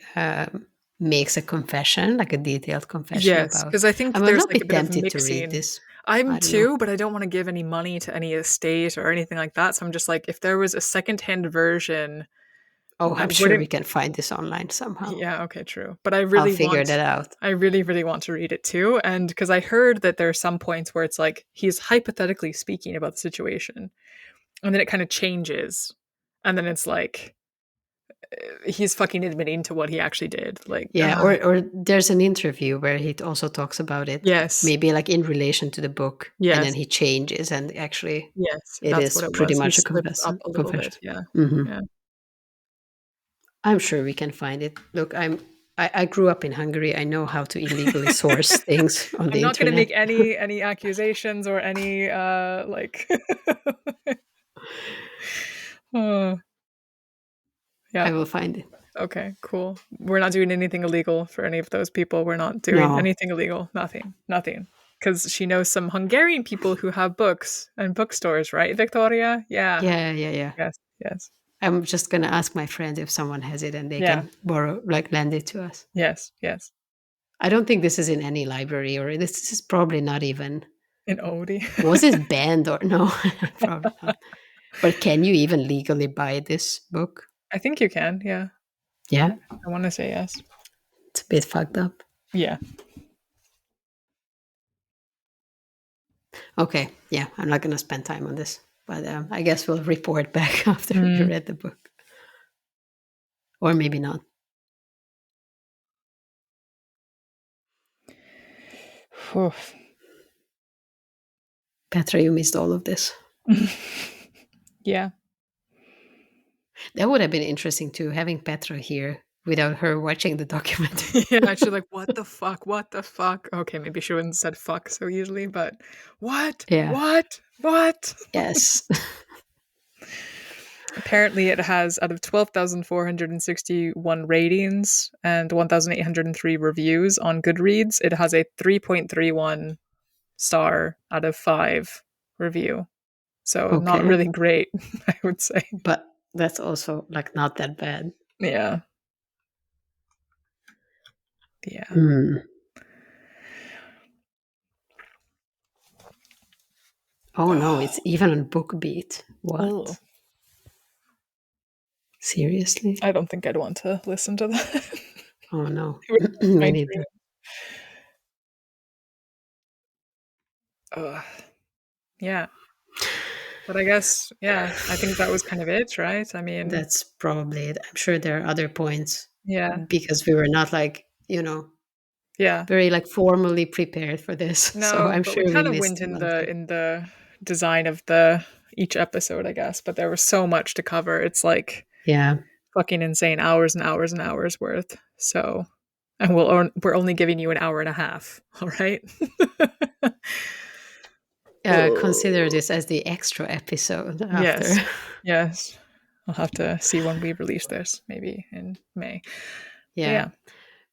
makes a confession, like a detailed confession yes, about. because I think I'm a there's little like a bit bit of tempted to read mixing. this. I'm I don't know. too, but I don't want to give any money to any estate or anything like that. So I'm just like, if there was a secondhand version Oh, I'm that sure we wouldn't. can find this online somehow. Yeah, okay, true. But I'll figure that out. I really, really want to read it too. And because I heard that there are some points where it's like he's hypothetically speaking about the situation, and then it kind of changes, and then it's like he's fucking admitting to what he actually did. Like, Yeah, or there's an interview where he also talks about it, yes, maybe like in relation to the book, and then yes, he changes, and actually yes, it that's is what it pretty was. He much a slips up confession. a little Confession. bit. Yeah, Hmm. yeah. I'm sure we can find it. Look, I grew up in Hungary. I know how to illegally source things on I'm the not going to internet. make any accusations or any like. uh, I yeah. will find it. Okay. Cool. We're not doing anything illegal for any of those people. We're not doing No. anything illegal. Nothing. Nothing. Because she knows some Hungarian people who have books and bookstores, right, Victoria? Yeah. Yeah, yeah, yeah. Yes. Yes. I'm just gonna ask my friends if someone has it and they Yeah. can borrow, like lend it to us. Yes. Yes. I don't think this is in any library, or this is probably not even. In Odie. Was it banned or no? Probably not. But can you even legally buy this book? I think you can. Yeah. Yeah, I want to say yes. it's a bit fucked up. Yeah. Okay, yeah, I'm not gonna spend time on this, but I guess we'll report back after we Mm. read the book, or maybe not. Oof. Petra, you missed all of this. Yeah. That would have been interesting too, having Petra here without her watching the documentary. Yeah. She's like, what the fuck? What the fuck? Okay. Maybe she wouldn't have said fuck so easily, but what? Yeah. What? What? Yes. Apparently, it has out of 12,461 ratings and 1,803 reviews on Goodreads, it has a 3.31 star out of 5 review. So, not Okay. really great, I would say. But that's also like not that bad. Yeah. Yeah. Hmm. Oh no, it's even on BookBeat. What? Oh, Seriously? I don't think I'd want to listen to that. Oh no. It would Me my neither. dream. Yeah. But I guess, yeah, I think that was kind of it, right? I mean, That's probably it. I'm sure there are other points yeah. because we were not like, Yeah. very like formally prepared for this. So No, I'm but we sure we kind of missed went a in lot of things. the design of the each episode, I guess, but there was so much to cover. It's like Yeah. fucking insane, hours and hours and hours worth. So, and we're only giving you an hour and a half, all right? Consider this as the extra episode after. Yes. Yes. I'll have to see when we release this, maybe in May. But Yeah. yeah.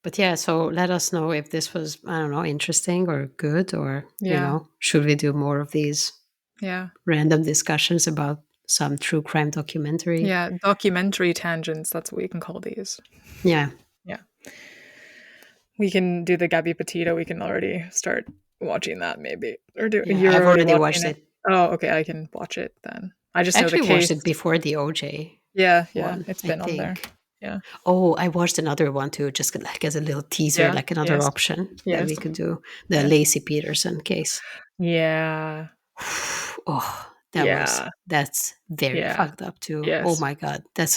But yeah, so let us know if this was, I don't know, interesting or good, or, Yeah. should we do more of these Yeah. random discussions about some true crime documentary? Yeah. Documentary tangents, that's what we can call these. Yeah. Yeah. We can do the Gabby Petito. We can already start watching that, maybe. Or do Yeah. you're I've already already watching watched it? it. Oh, okay. I can watch it then. I just I know the actually watched case. it before the OJ Yeah, yeah. one, It's I been on there. think. Yeah. Oh, I watched another one too, just like as a little teaser, Yeah. like another Yes. option that Yes. we could do. The Yes. Lacey Peterson case. Yeah. Oh, Yeah. that's very Yeah. fucked up too. Oh Yes. my God. That's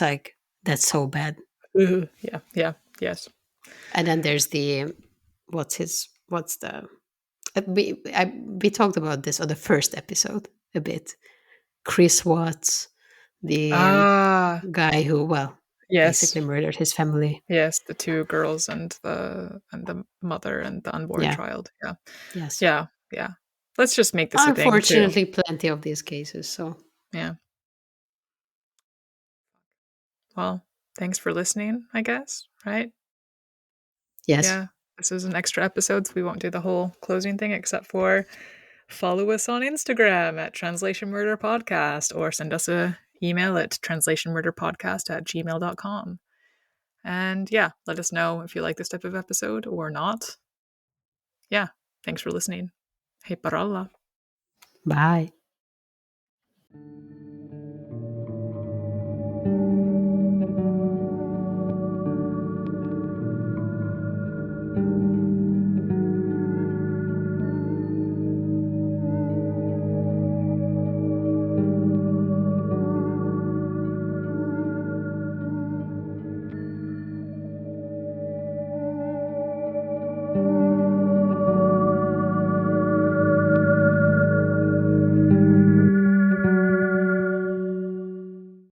so bad. Ooh, yeah. Yeah. Yes. And then there's the we talked about this on the first episode a bit. Chris Watts, the Ah, guy who, yes. basically murdered his family. Yes, the two girls and the mother and the unborn Yeah. child. Yeah. Yes. Yeah. Yeah. Let's just make this a thing too. Unfortunately, plenty of these cases. So Yeah. Well, thanks for listening, I guess, right? yes. Yeah. This is an extra episode, so we won't do the whole closing thing except for follow us on Instagram at Translation Murder Podcast or send us an email at translationmurderpodcast@gmail.com. And yeah, let us know if you like this type of episode or not. Yeah. Thanks for listening. Hey, paralla. Bye.